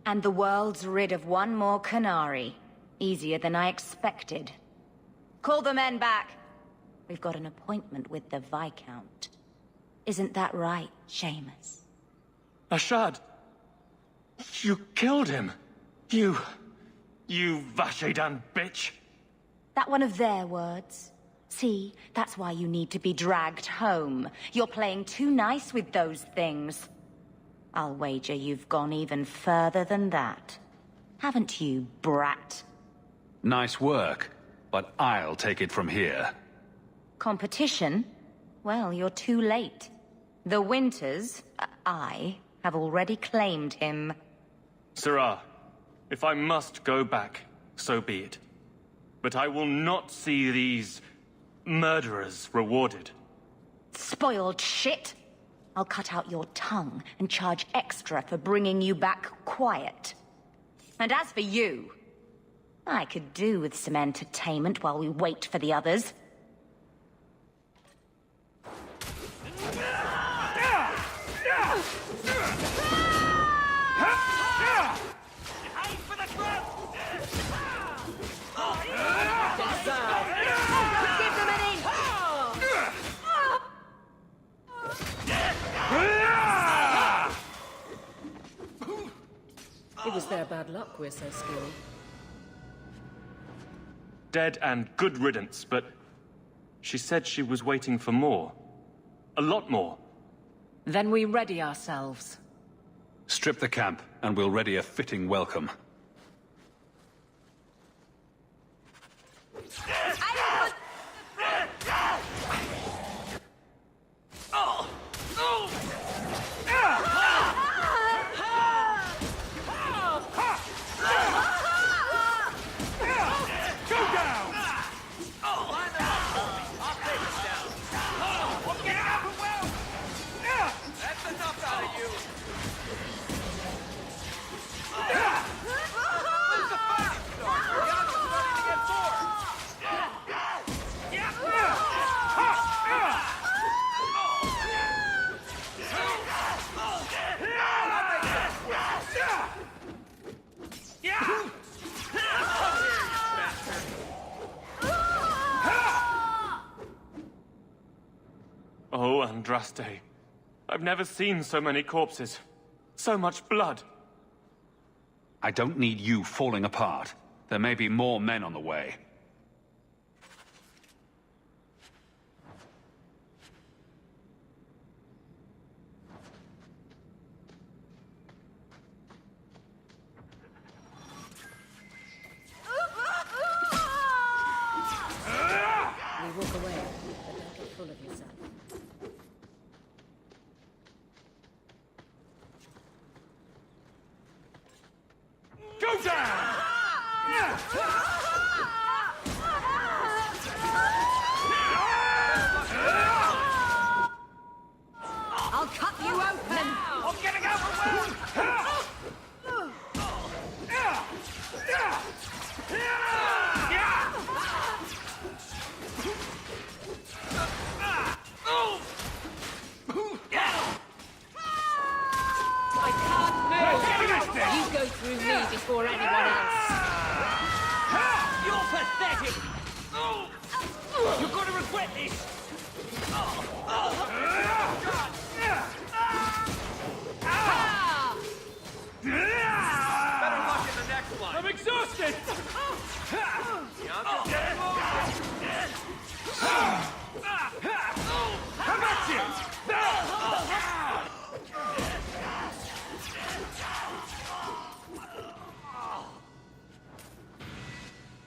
And the world's rid of one more Qunari. Easier than I expected. Call the men back. We've got an appointment with the Viscount. Isn't that right, Seamus? Ashad! You killed him! You Vashedan bitch! That one of their words? See, that's why you need to be dragged home. You're playing too nice with those things. I'll wager you've gone even further than that. Haven't you, brat? Nice work, but I'll take it from here. Competition? Well, you're too late. The Winters, I, have already claimed him. Sirrah, if I must go back, so be it. But I will not see these murderers rewarded. Spoiled shit! I'll cut out your tongue and charge extra for bringing you back quiet. And as for you, I could do with some entertainment while we wait for the others. It was their bad luck we're so skilled. Dead and good riddance, but she said she was waiting for more. A lot more. Then we ready ourselves. Strip the camp, and we'll ready a fitting welcome. Oh, Andraste. I've never seen so many corpses. So much blood. I don't need you falling apart. There may be more men on the way. We walk away, but don't get full of yourself. Go down! I'll cut you open! I'm getting overwhelmed! I can't move! You go through me before anyone else. You're pathetic! You're gonna regret this! Better luck in the next one! I'm exhausted!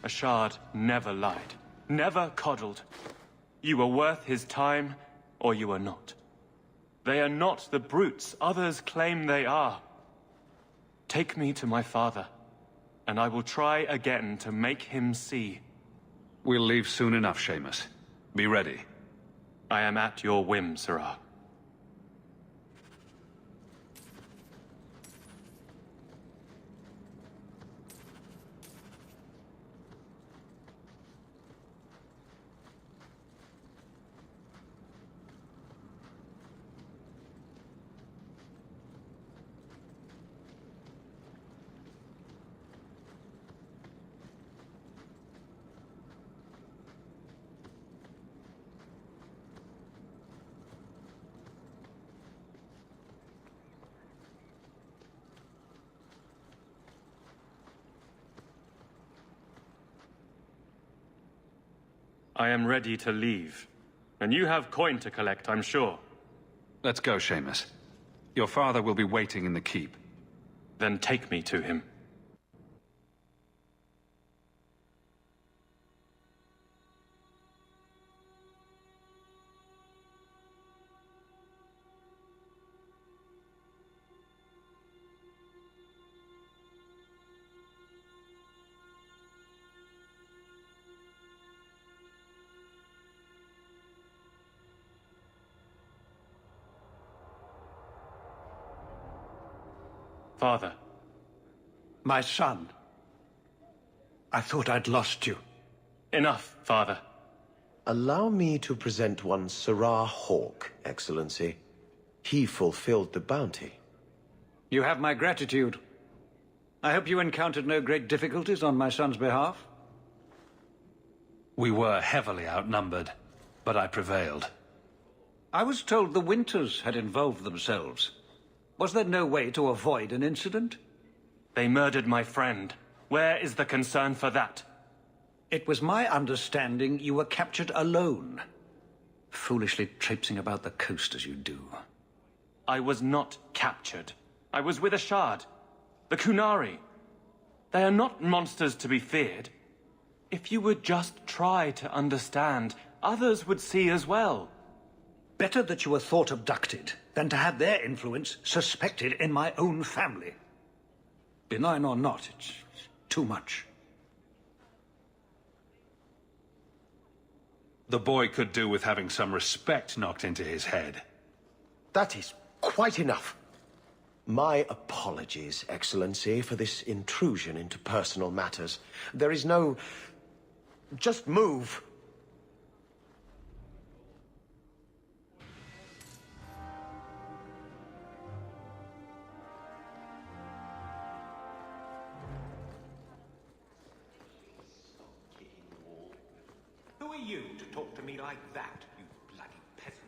Ashard never lied, never coddled. You were worth his time, or you are not. They are not the brutes others claim they are. Take me to my father, and I will try again to make him see. We'll leave soon enough, Seamus. Be ready. I am at your whim, Sirrah. I am ready to leave. And you have coin to collect, I'm sure. Let's go, Seamus. Your father will be waiting in the keep. Then take me to him. Father. My son. I thought I'd lost you. Enough, Father. Allow me to present one Sirrah Hawke, Excellency. He fulfilled the bounty. You have my gratitude. I hope you encountered no great difficulties on my son's behalf. We were heavily outnumbered, but I prevailed. I was told the Winters had involved themselves. Was there no way to avoid an incident? They murdered my friend. Where is the concern for that? It was my understanding you were captured alone. Foolishly traipsing about the coast as you do. I was not captured. I was with Ashard. The Qunari. They are not monsters to be feared. If you would just try to understand, others would see as well. Better that you were thought abducted than to have their influence suspected in my own family. Benign or not, it's too much. The boy could do with having some respect knocked into his head. That is quite enough. My apologies, Excellency, for this intrusion into personal matters. There is no... Just move. Who are you to talk to me like that, you bloody peasant?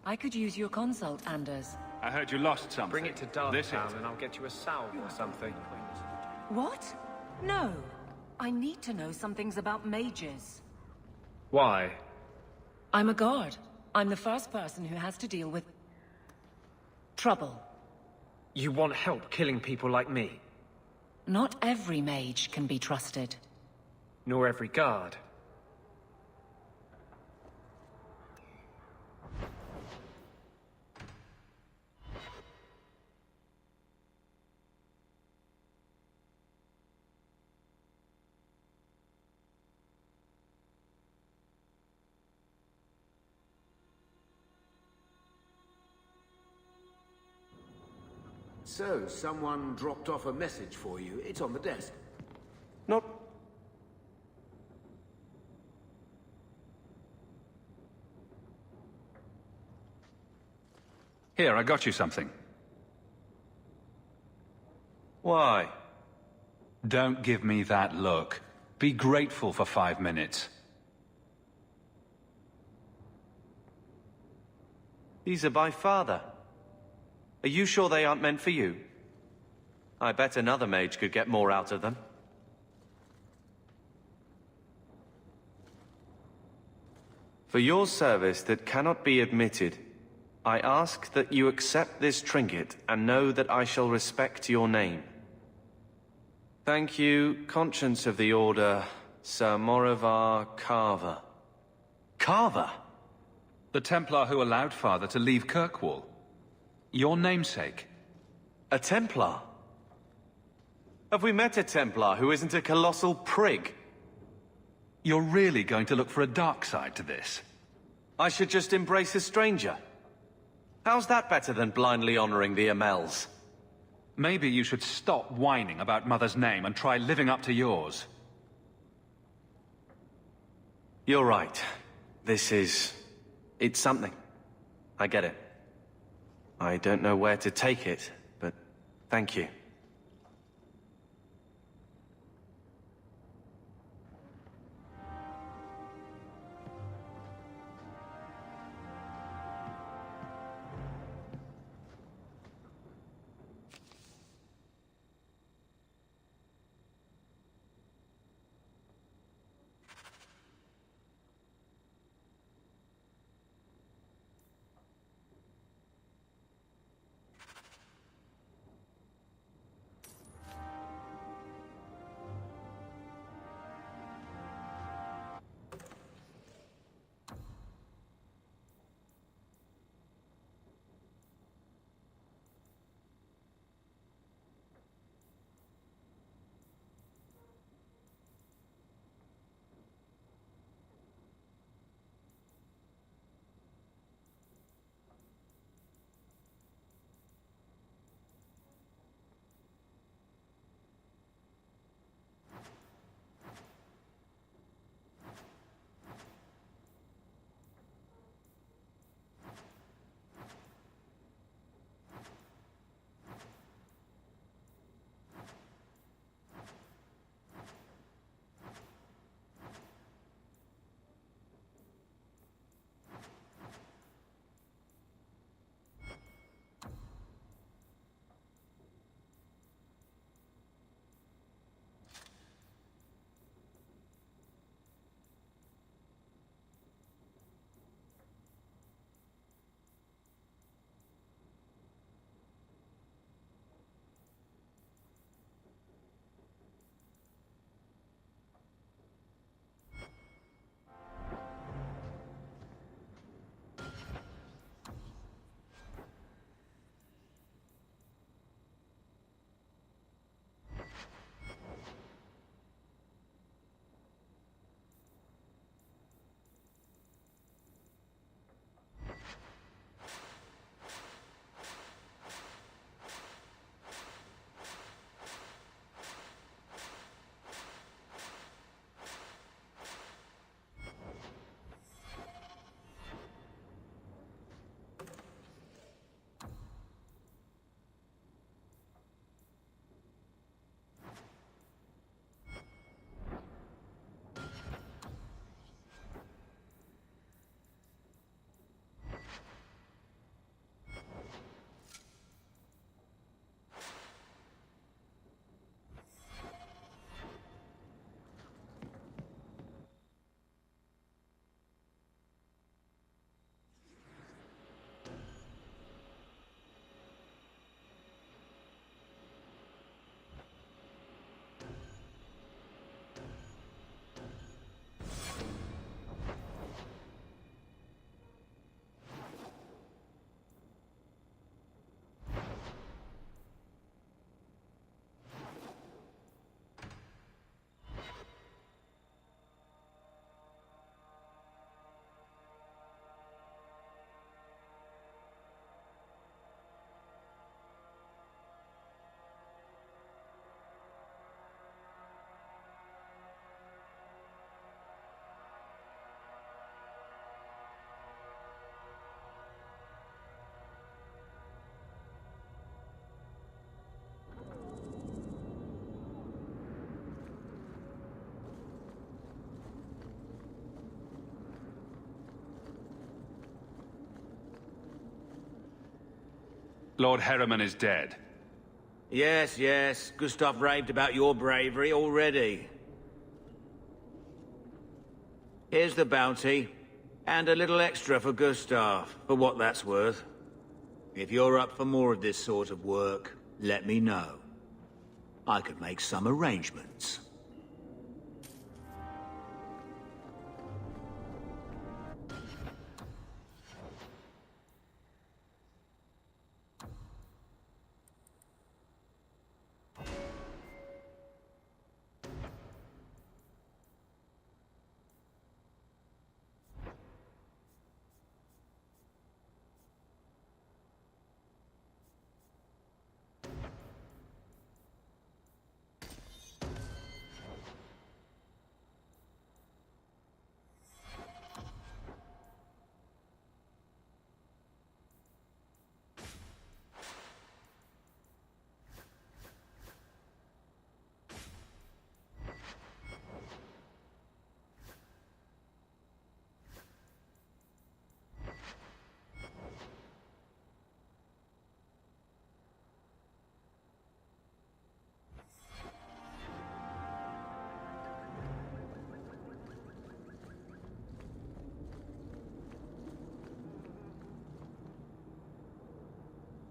I could use your consult, Anders. I heard you lost something. Bring it to Darktown and I'll get you a salve or something. What? No. I need to know some things about mages. Why? I'm a guard. I'm the first person who has to deal with trouble. You want help killing people like me? Not every mage can be trusted. Nor every guard. So, someone dropped off a message for you. It's on the desk. Not... Here, I got you something. Why? Don't give me that look. Be grateful for 5 minutes. These are by Father. Are you sure they aren't meant for you? I bet another mage could get more out of them. For your service that cannot be admitted, I ask that you accept this trinket and know that I shall respect your name. Thank you, Conscience of the Order, Sir Morivar Carver. Carver? The Templar who allowed Father to leave Kirkwall. Your namesake. A Templar? Have we met a Templar who isn't a colossal prig? You're really going to look for a dark side to this? I should just embrace a stranger. How's that better than blindly honoring the Amels? Maybe you should stop whining about Mother's name and try living up to yours. You're right. It's something. I get it. I don't know where to take it, but thank you. Lord Herriman is dead. Yes, yes. Gustav raved about your bravery already. Here's the bounty. And a little extra for Gustav, for what that's worth. If you're up for more of this sort of work, let me know. I could make some arrangements.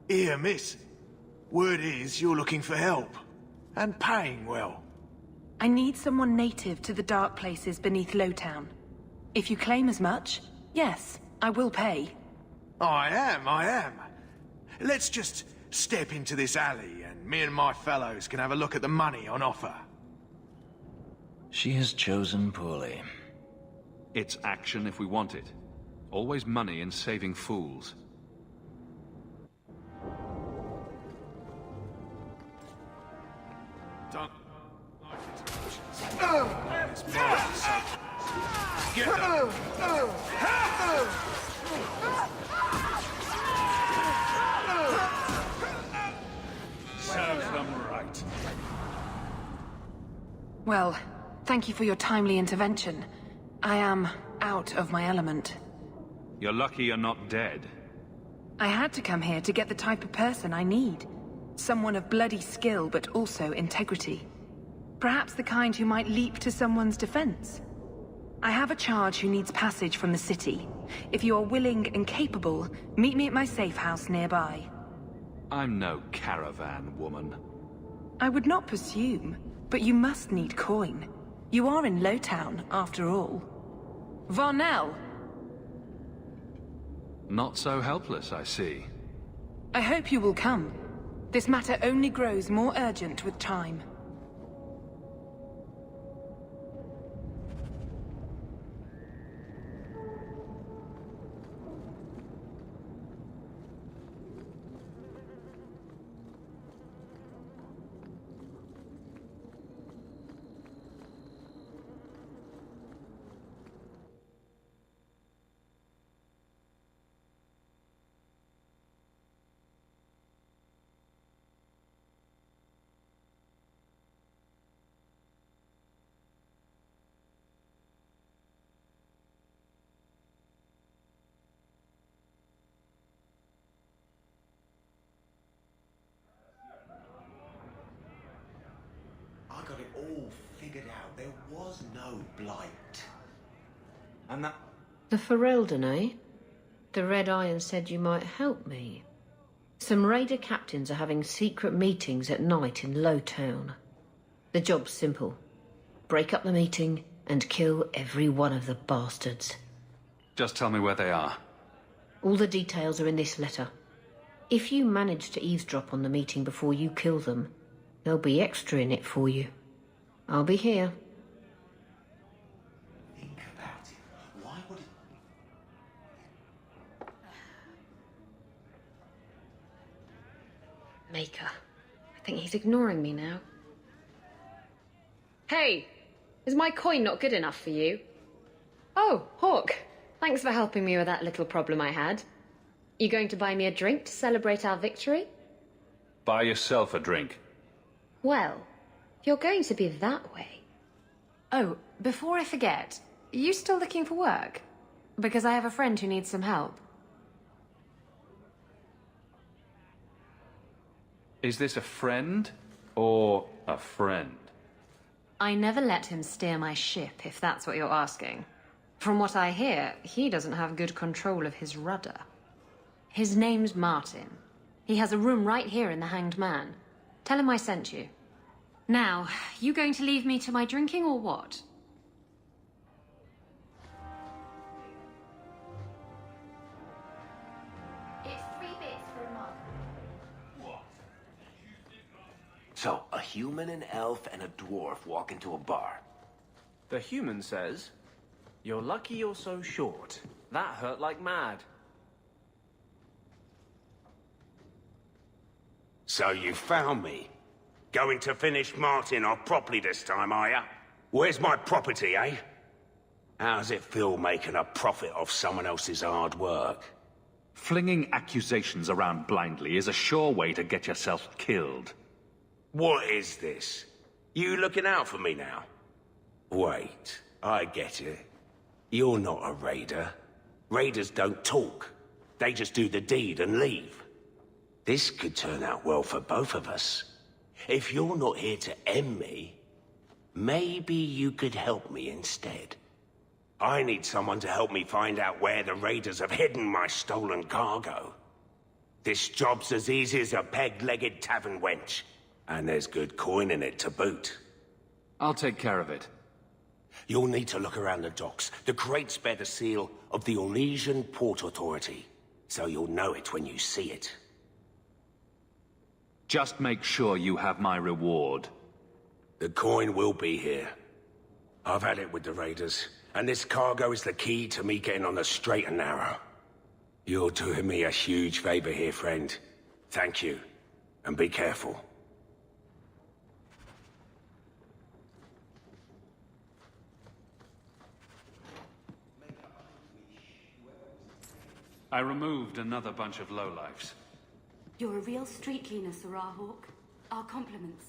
Here, miss. Word is you're looking for help. And paying well. I need someone native to the dark places beneath Lowtown. If you claim as much, yes, I will pay. I am. Let's just step into this alley and me and my fellows can have a look at the money on offer. She has chosen poorly. It's action if we want it. Always money in saving fools. Don't like interruptions. Get them! Serves them right. Well, thank you for your timely intervention. I am out of my element. You're lucky you're not dead. I had to come here to get the type of person I need. Someone of bloody skill, but also integrity. Perhaps the kind who might leap to someone's defense. I have a charge who needs passage from the city. If you are willing and capable, meet me at my safe house nearby. I'm no caravan woman. I would not presume, but you must need coin. You are in Lowtown, after all. Varnell! Not so helpless, I see. I hope you will come. This matter only grows more urgent with time. I got it all figured out. There was no blight. And that... The Ferelden, eh? The Red Iron said you might help me. Some raider captains are having secret meetings at night in Lowtown. The job's simple. Break up the meeting and kill every one of the bastards. Just tell me where they are. All the details are in this letter. If you manage to eavesdrop on the meeting before you kill them, there'll be extra in it for you. I'll be here. Think about it. Why would it... Maker. I think he's ignoring me now. Hey! Is my coin not good enough for you? Oh, Hawk. Thanks for helping me with that little problem I had. You going to buy me a drink to celebrate our victory? Buy yourself a drink. Well, if you're going to be that way... Oh, before I forget, are you still looking for work? Because I have a friend who needs some help. Is this a friend or a friend? I never let him steer my ship, if that's what you're asking. From what I hear, he doesn't have good control of his rudder. His name's Martin. He has a room right here in the Hanged Man. Tell him I sent you. Now, you going to leave me to my drinking or what? It's 3 bits for a mug. So, a human, an elf, and a dwarf walk into a bar. The human says, "You're lucky you're so short. That hurt like mad." So you found me. Going to finish Martin off properly this time, are ya? Where's my property, eh? How's it feel making a profit off someone else's hard work? Flinging accusations around blindly is a sure way to get yourself killed. What is this? You looking out for me now? Wait, I get it. You're not a raider. Raiders don't talk. They just do the deed and leave. This could turn out well for both of us. If you're not here to end me, maybe you could help me instead. I need someone to help me find out where the raiders have hidden my stolen cargo. This job's as easy as a peg-legged tavern wench, and there's good coin in it to boot. I'll take care of it. You'll need to look around the docks. The crates bear the seal of the Orlesian Port Authority, so you'll know it when you see it. Just make sure you have my reward. The coin will be here. I've had it with the raiders, and this cargo is the key to me getting on the straight and narrow. You're doing me a huge favor here, friend. Thank you, and be careful. I removed another bunch of lowlifes. You're a real street cleaner, Sarah Hawk. Our compliments.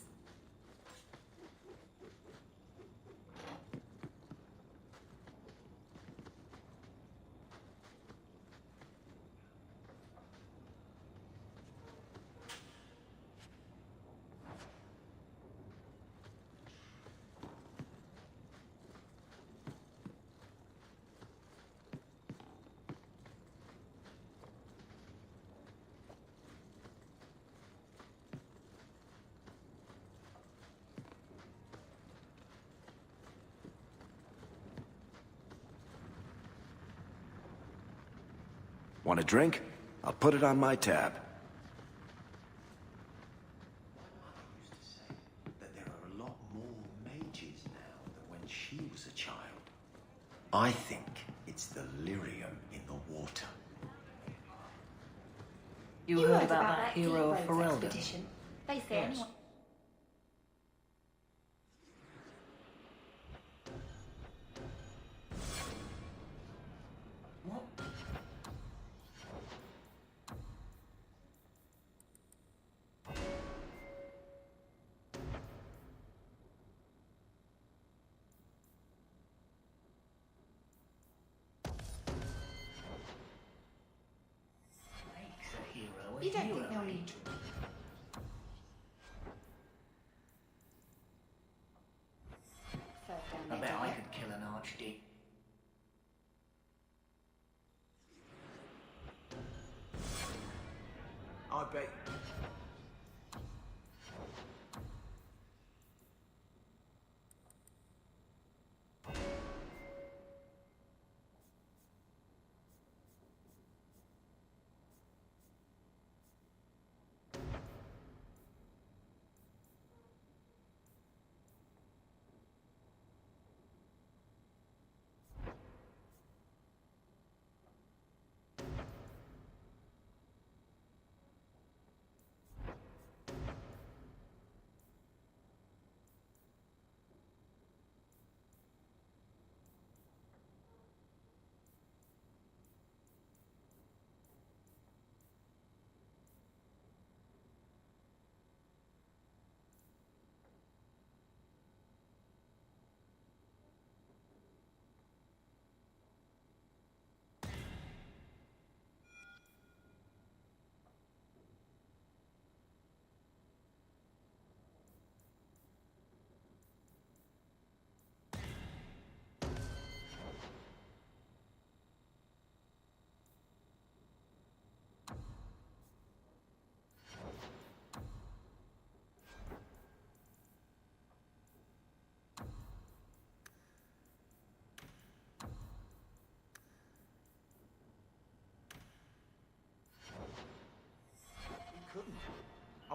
Want a drink? I'll put it on my tab. That there are a lot more mages now than when she was a child. I think it's the lyrium in the water. You heard about that hero of Ferelden? Expedition. They say Yes. anyone... You don't think they'll need... I bet I could kill an archdeacon. I bet.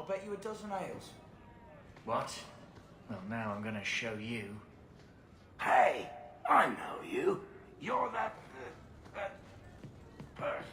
bet you a dozen ales. What? Well, now I'm gonna show you. Hey, I know you. You're that person.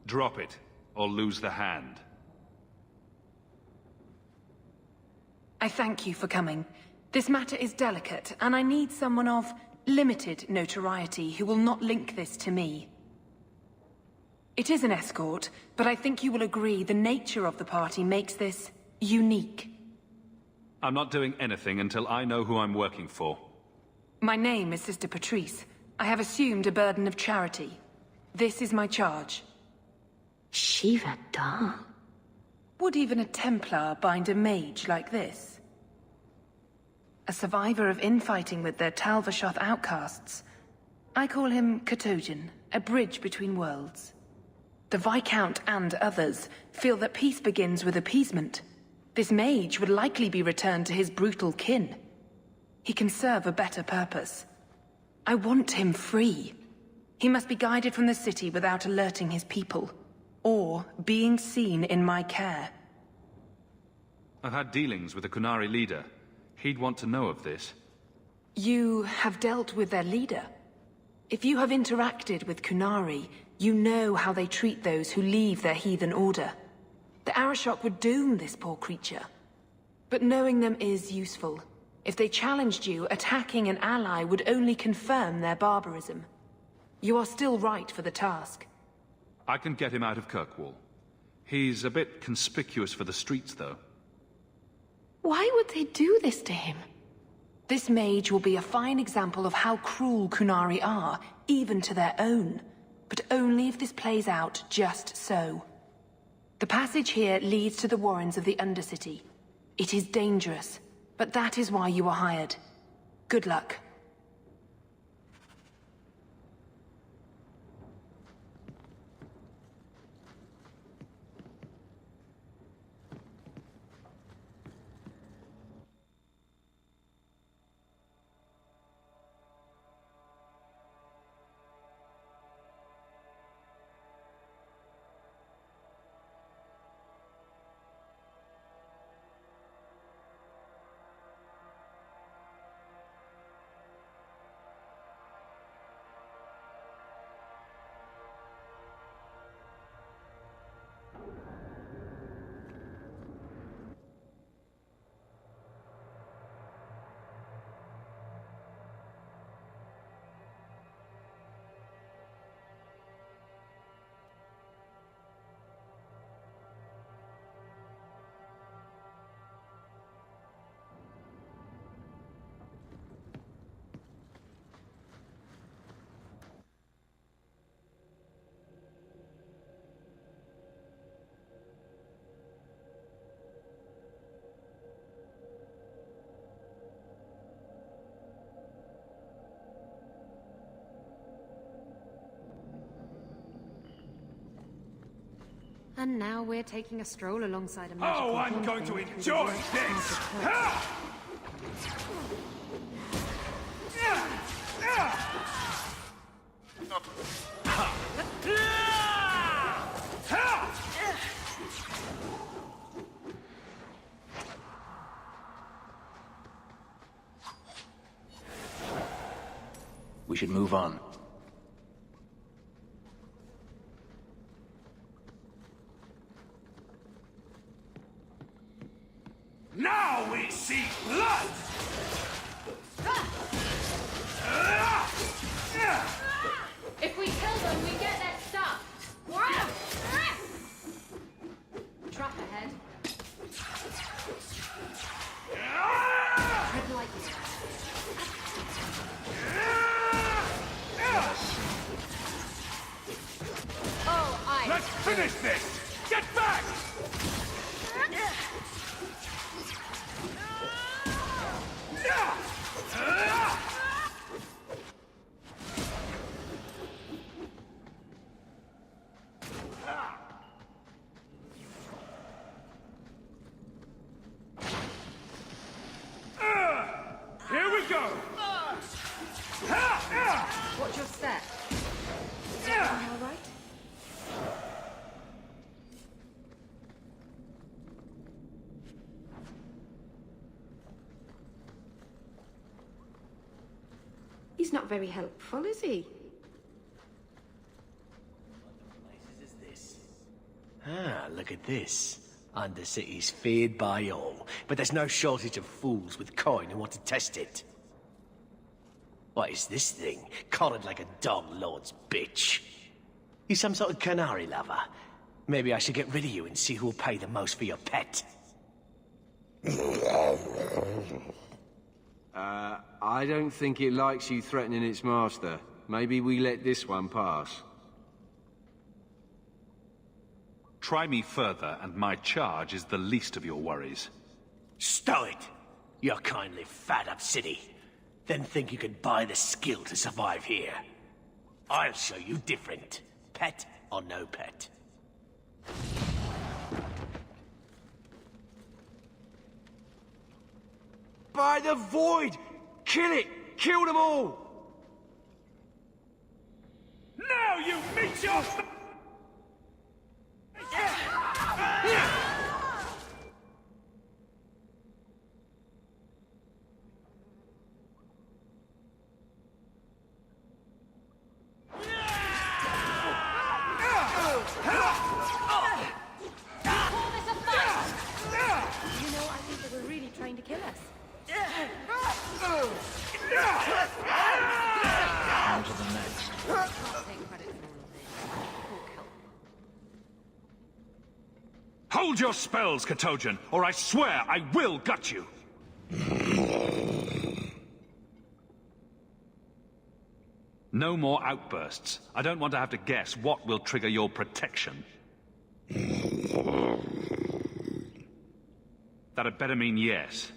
Drop it, or lose the hand. I thank you for coming. This matter is delicate, and I need someone of limited notoriety who will not link this to me. It is an escort, but I think you will agree the nature of the party makes this unique. I'm not doing anything until I know who I'm working for. My name is Sister Patrice. I have assumed a burden of charity. This is my charge. Shiva Da. Would even a Templar bind a mage like this? A survivor of infighting with their Tal Vashoth outcasts. I call him Katojan, a bridge between worlds. The Viscount and others feel that peace begins with appeasement. This mage would likely be returned to his brutal kin. He can serve a better purpose. I want him free. He must be guided from the city without alerting his people, or being seen in my care. I've had dealings with the Qunari leader. He'd want to know of this. You have dealt with their leader? If you have interacted with Qunari, you know how they treat those who leave their heathen order. The Arishok would doom this poor creature. But knowing them is useful. If they challenged you, attacking an ally would only confirm their barbarism. You are still right for the task. I can get him out of Kirkwall. He's a bit conspicuous for the streets, though. Why would they do this to him? This mage will be a fine example of how cruel Qunari are, even to their own. But only if this plays out just so. The passage here leads to the warrens of the Undercity. It is dangerous, but that is why you are hired. Good luck. And now we're taking a stroll alongside a magical Oh, I'm going to enjoy this! We should move on. Now we see blood! If we kill them, we get their stuff. Trap ahead. Tread lightly. Oh, Let's finish this! Get back! Here we go! Watch your step. All right? He's not very helpful, is he? Ah, look at this. Undercity's feared by all, but there's no shortage of fools with coin who want to test it. What is this thing? Collared like a dog lord's bitch. You some sort of canary lover? Maybe I should get rid of you and see who'll pay the most for your pet. I don't think it likes you threatening its master. Maybe we let this one pass. Try me further, and my charge is the least of your worries. Stow it! You're kindly fat up city. Then think you can buy the skill to survive here. I'll show you different. Pet or no pet. By the void! Kill it! Kill them all! Now you meet your... Hold your spells, Katojan, or I swear I will gut you! No more outbursts. I don't want to have to guess what will trigger your protection. That had better mean yes.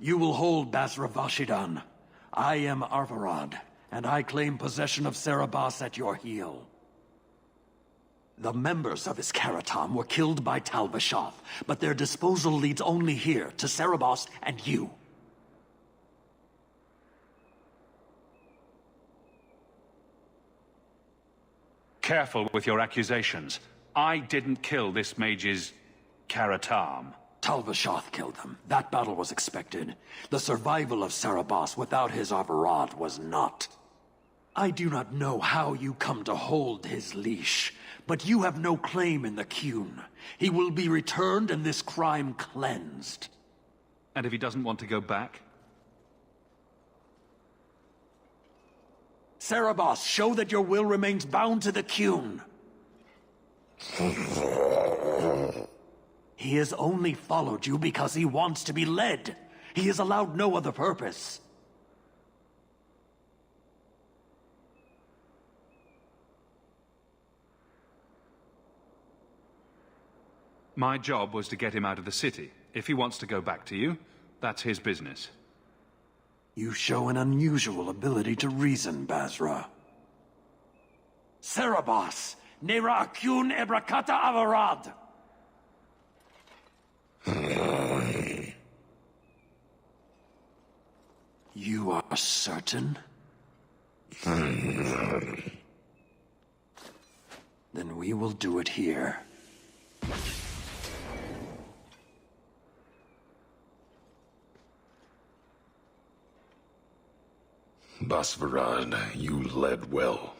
You will hold Basra Vashidan. I am Arvarad, and I claim possession of Serabas at your heel. The members of Iskaratam were killed by Tal Vashoth, but their disposal leads only here, to Cerebos and you. Careful with your accusations. I didn't kill this mage's Karatam. Tal Vashoth killed them. That battle was expected. The survival of Cerebos without his Avarad was not. I do not know how you come to hold his leash, but you have no claim in the Qun. He will be returned and this crime cleansed. And if he doesn't want to go back? Cerebos, show that your will remains bound to the Qun. He has only followed you because he wants to be led. He has allowed no other purpose. My job was to get him out of the city. If he wants to go back to you, that's his business. You show an unusual ability to reason, Basra. Cerebos, Nera Qun Ebrakata Avarad! You are certain? Then we will do it here. Basvarad, you led well.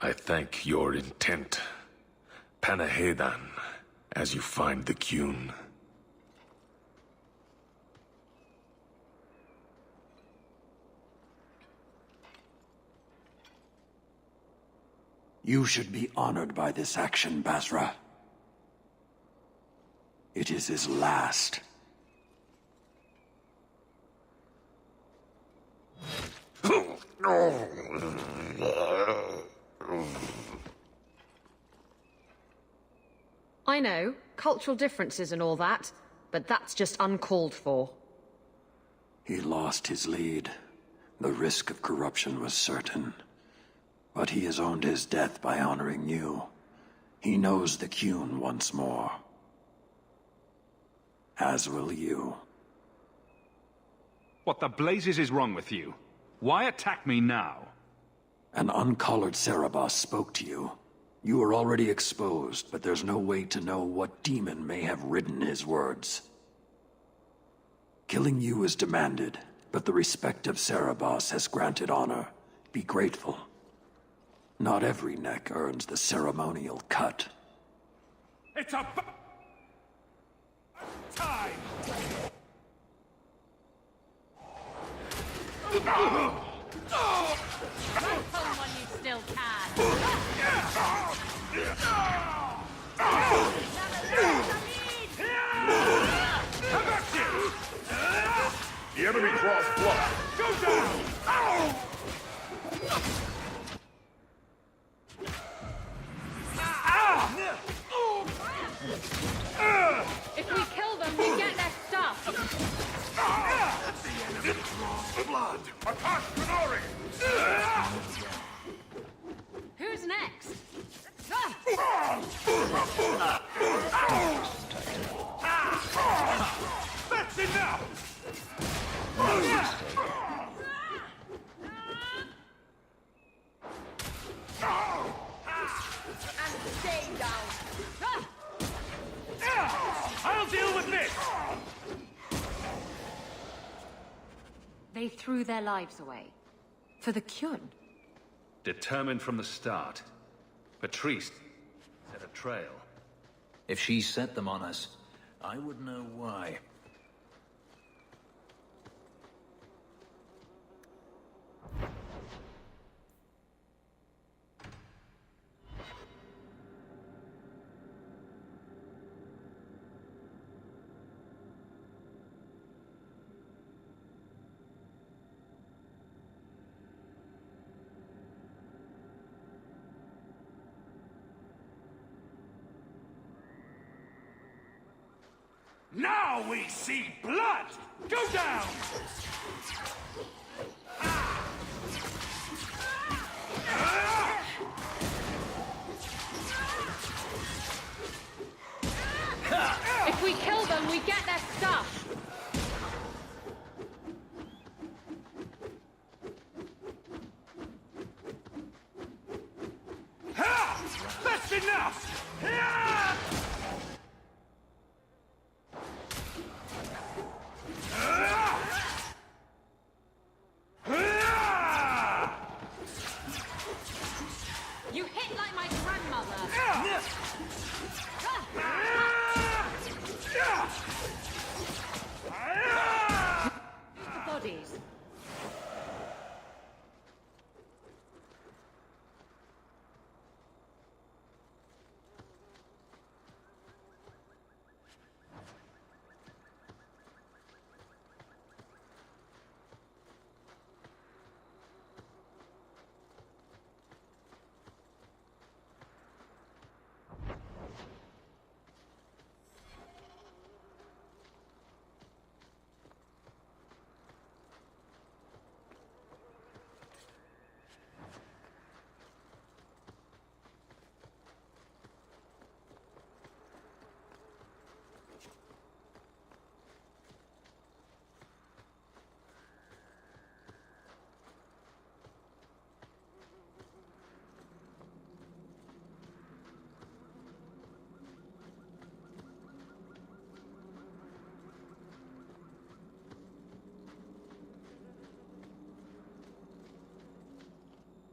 I thank your intent. Panahedan, as you find the Qun. You should be honored by this action, Basra. It is his last. I know, cultural differences and all that, but that's just uncalled for. He lost his lead. The risk of corruption was certain. But he has owned his death by honoring you. He knows the Qun once more. As will you. What the blazes is wrong with you? Why attack me now? An uncollared Cerebos spoke to you. You are already exposed, but there's no way to know what demon may have written his words. Killing you is demanded, but the respect of Cerebos has granted honor. Be grateful. Not every neck earns the ceremonial cut. It's a time! Have fun while you still can. The enemy draws blood. Go down! If we kill them, we get their stuff. The enemy draws blood. Attack Minori! Who's next? That's enough! And stay down. I'll deal with this! They threw their lives away. For the Qun. Determined from the start. Patrice set a trail. If she set them on us, I would know why. Now we see blood! Go down! If we kill them, we get their stuff. That's enough! You hit like my grandmother. The bodies.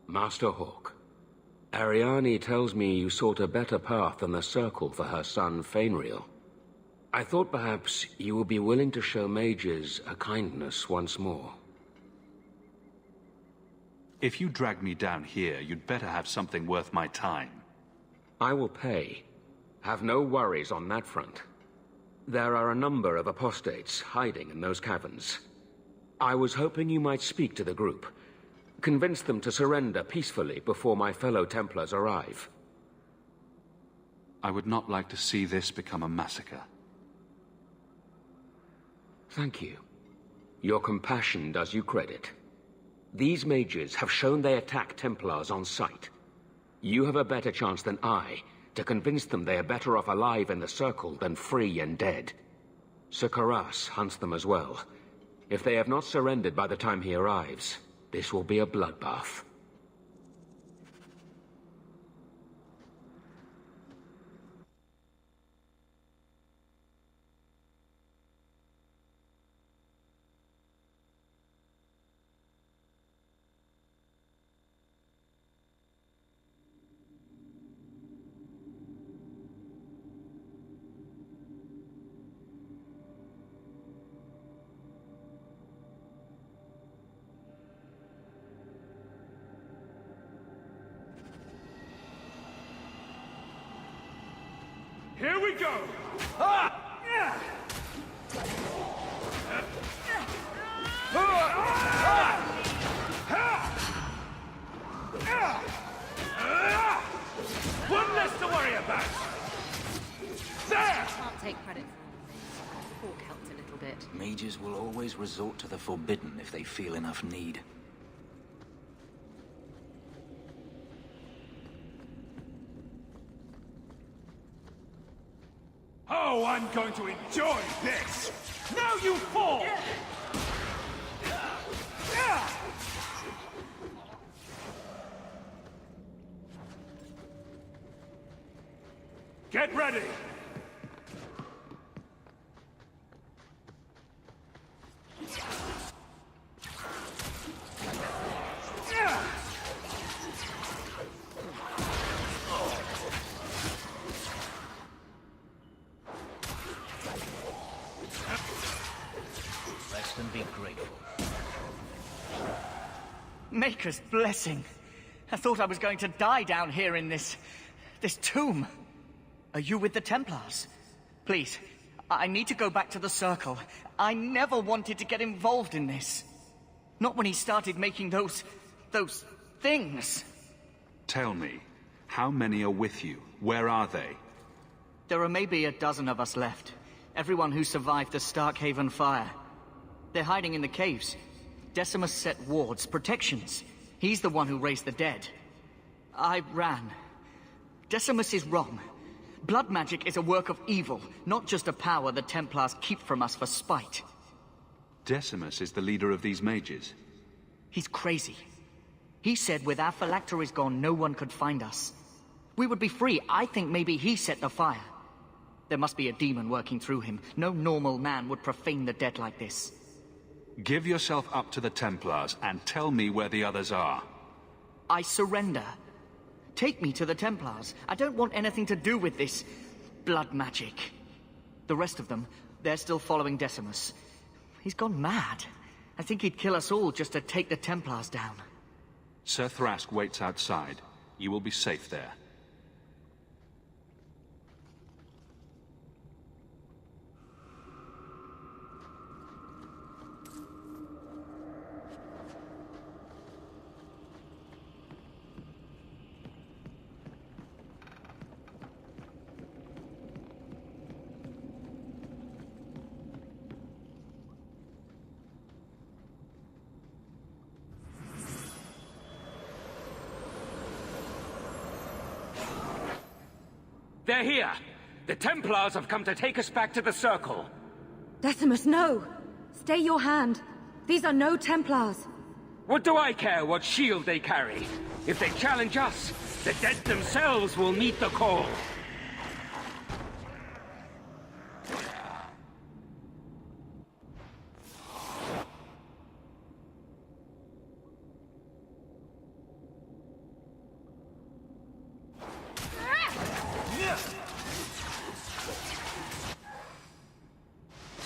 Master Hawke, Ariane tells me you sought a better path than the Circle for her son, Fainriel. I thought perhaps you would be willing to show mages a kindness once more. If you drag me down here, you'd better have something worth my time. I will pay. Have no worries on that front. There are a number of apostates hiding in those caverns. I was hoping you might speak to the group. Convince them to surrender peacefully before my fellow Templars arrive. I would not like to see this become a massacre. Thank you. Your compassion does you credit. These mages have shown they attack Templars on sight. You have a better chance than I to convince them they are better off alive in the Circle than free and dead. Sir Karas hunts them as well. If they have not surrendered by the time he arrives, this will be a bloodbath. Here we go! One less to worry about! There! I can't take credit for all of this. Hawke helped a little bit. Mages will always resort to the forbidden if they feel enough need. Oh, I'm going to enjoy this! Now you fall! Get ready! Rest and be grateful. Maker's blessing. I thought I was going to die down here in this tomb. Are you with the Templars? Please, I need to go back to the Circle. I never wanted to get involved in this. Not when he started making those things. Tell me, how many are with you? Where are they? There are maybe a dozen of us left. Everyone who survived the Starkhaven fire. They're hiding in the caves. Decimus set wards, protections. He's the one who raised the dead. I ran. Decimus is wrong. Blood magic is a work of evil, not just a power the Templars keep from us for spite. Decimus is the leader of these mages. He's crazy. He said with our phylacteries gone, no one could find us. We would be free. I think maybe he set the fire. There must be a demon working through him. No normal man would profane the dead like this. Give yourself up to the Templars and tell me where the others are. I surrender. Take me to the Templars. I don't want anything to do with this blood magic. The rest of them, they're still following Decimus. He's gone mad. I think he'd kill us all just to take the Templars down. Sir Thrask waits outside. You will be safe there. They're here! The Templars have come to take us back to the Circle. Decimus, no! Stay your hand. These are no Templars. What do I care what shield they carry? If they challenge us, the dead themselves will meet the call.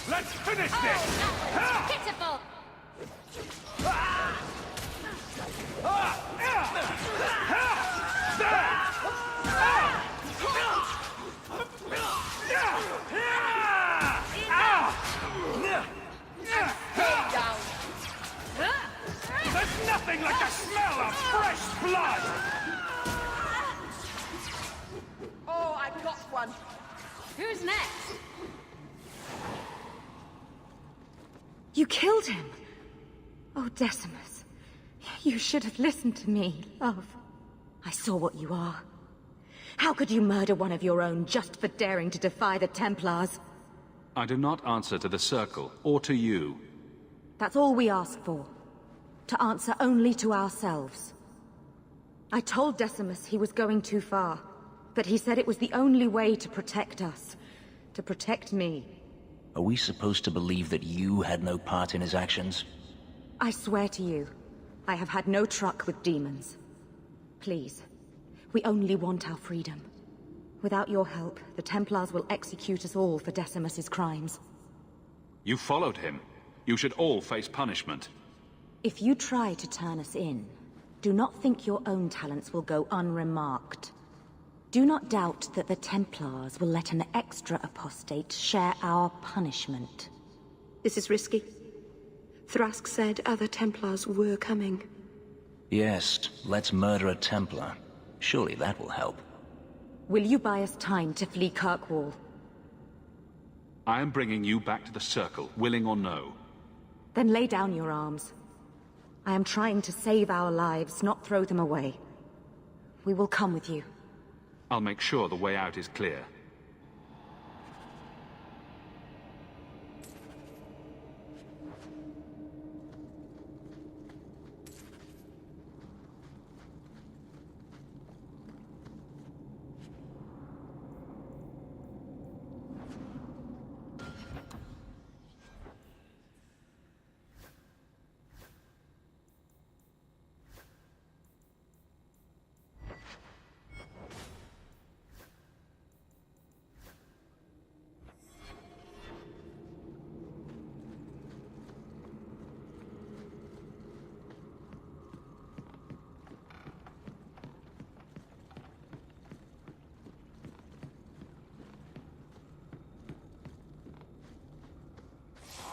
Let's finish this! Pitiful! There's nothing like the smell of fresh blood! Oh, I've got one. Who's next? You killed him! Oh, Decimus. You should have listened to me, love. I saw what you are. How could you murder one of your own just for daring to defy the Templars? I do not answer to the Circle, or to you. That's all we ask for. To answer only to ourselves. I told Decimus he was going too far, but he said it was the only way to protect us. To protect me. Are we supposed to believe that you had no part in his actions? I swear to you, I have had no truck with demons. Please, we only want our freedom. Without your help, the Templars will execute us all for Decimus's crimes. You followed him. You should all face punishment. If you try to turn us in, do not think your own talents will go unremarked. Do not doubt that the Templars will let an extra apostate share our punishment. This is risky. Thrask said other Templars were coming. Yes, let's murder a Templar. Surely that will help. Will you buy us time to flee Kirkwall? I am bringing you back to the Circle, willing or no. Then lay down your arms. I am trying to save our lives, not throw them away. We will come with you. I'll make sure the way out is clear.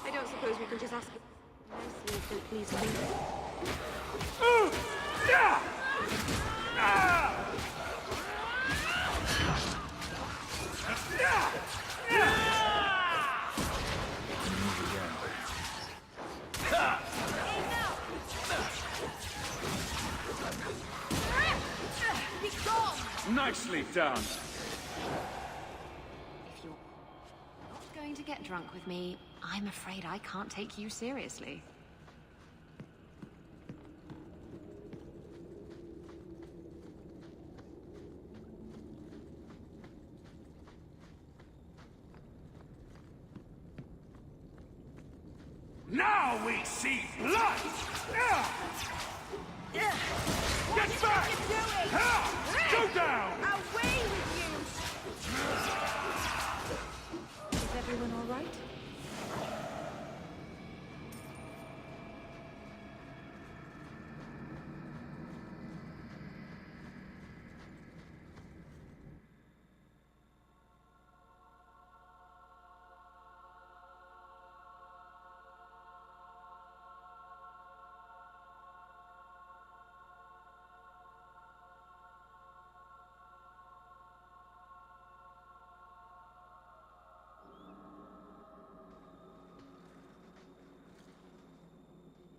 I don't suppose we can just ask nicely if they'll please me. Nicely done. going to get drunk with me, I'm afraid I can't take you seriously. Now we see blood! Get back! Go down! Away with you! Is everyone all right?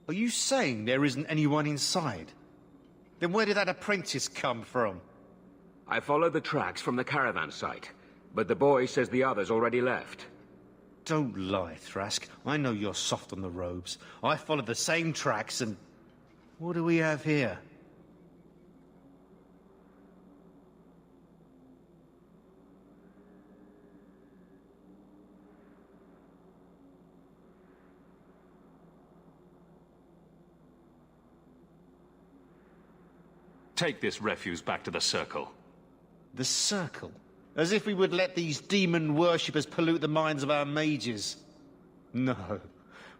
Are you saying there isn't anyone inside? Then where did that apprentice come from? I followed the tracks from the caravan site, but the boy says the others already left. Don't lie, Thrask. I know you're soft on the robes. I followed the same tracks and... What do we have here? Take this refuse back to the Circle. The Circle? As if we would let these demon worshippers pollute the minds of our mages. No.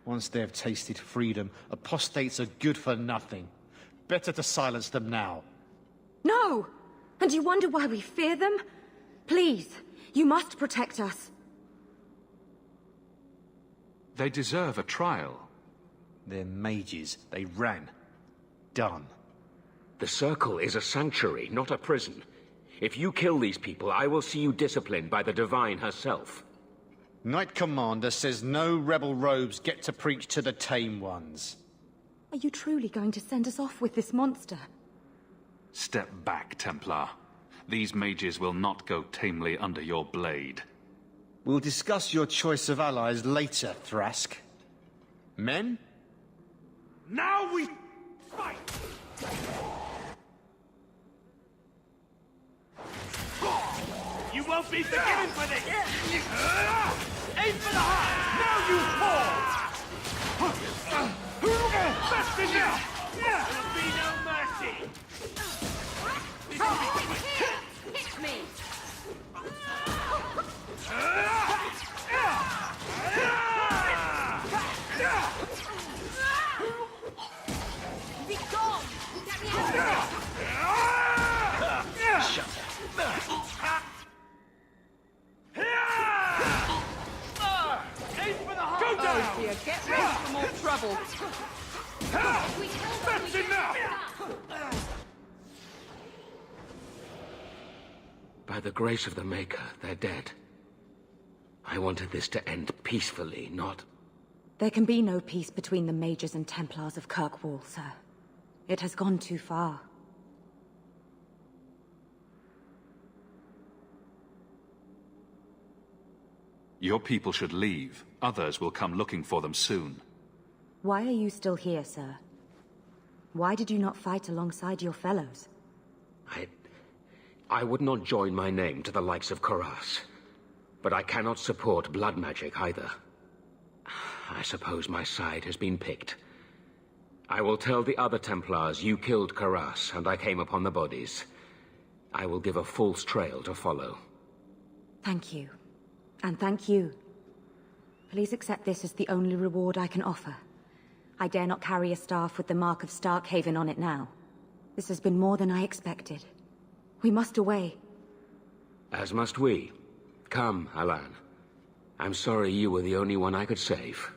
Once they have tasted freedom, apostates are good for nothing. Better to silence them now. No! And you wonder why we fear them? Please, you must protect us. They deserve a trial. They're mages. They ran. Done. The Circle is a sanctuary, not a prison. If you kill these people, I will see you disciplined by the Divine herself. Knight Commander says no rebel robes get to preach to the tame ones. Are you truly going to send us off with this monster? Step back, Templar. These mages will not go tamely under your blade. We'll discuss your choice of allies later, Thrask. Men? Now we fight! You won't be forgiven for this! Aim for the heart! Now you fall! That's enough! There'll be no mercy! Hit me! Be gone! Get me out of here! Shut Aim for the heart! Go down! Oh dear, get ready for more trouble. That's enough! By the grace of the Maker, they're dead. I wanted this to end peacefully, not... There can be no peace between the Mages and Templars of Kirkwall, sir. It has gone too far. Your people should leave. Others will come looking for them soon. Why are you still here, sir? Why did you not fight alongside your fellows? I would not join my name to the likes of Koras. But I cannot support blood magic either. I suppose my side has been picked. I will tell the other Templars you killed Koras and I came upon the bodies. I will give a false trail to follow. Thank you. And thank you. Please accept this as the only reward I can offer. I dare not carry a staff with the mark of Starkhaven on it now. This has been more than I expected. We must away. As must we. Come, Alan. I'm sorry you were the only one I could save.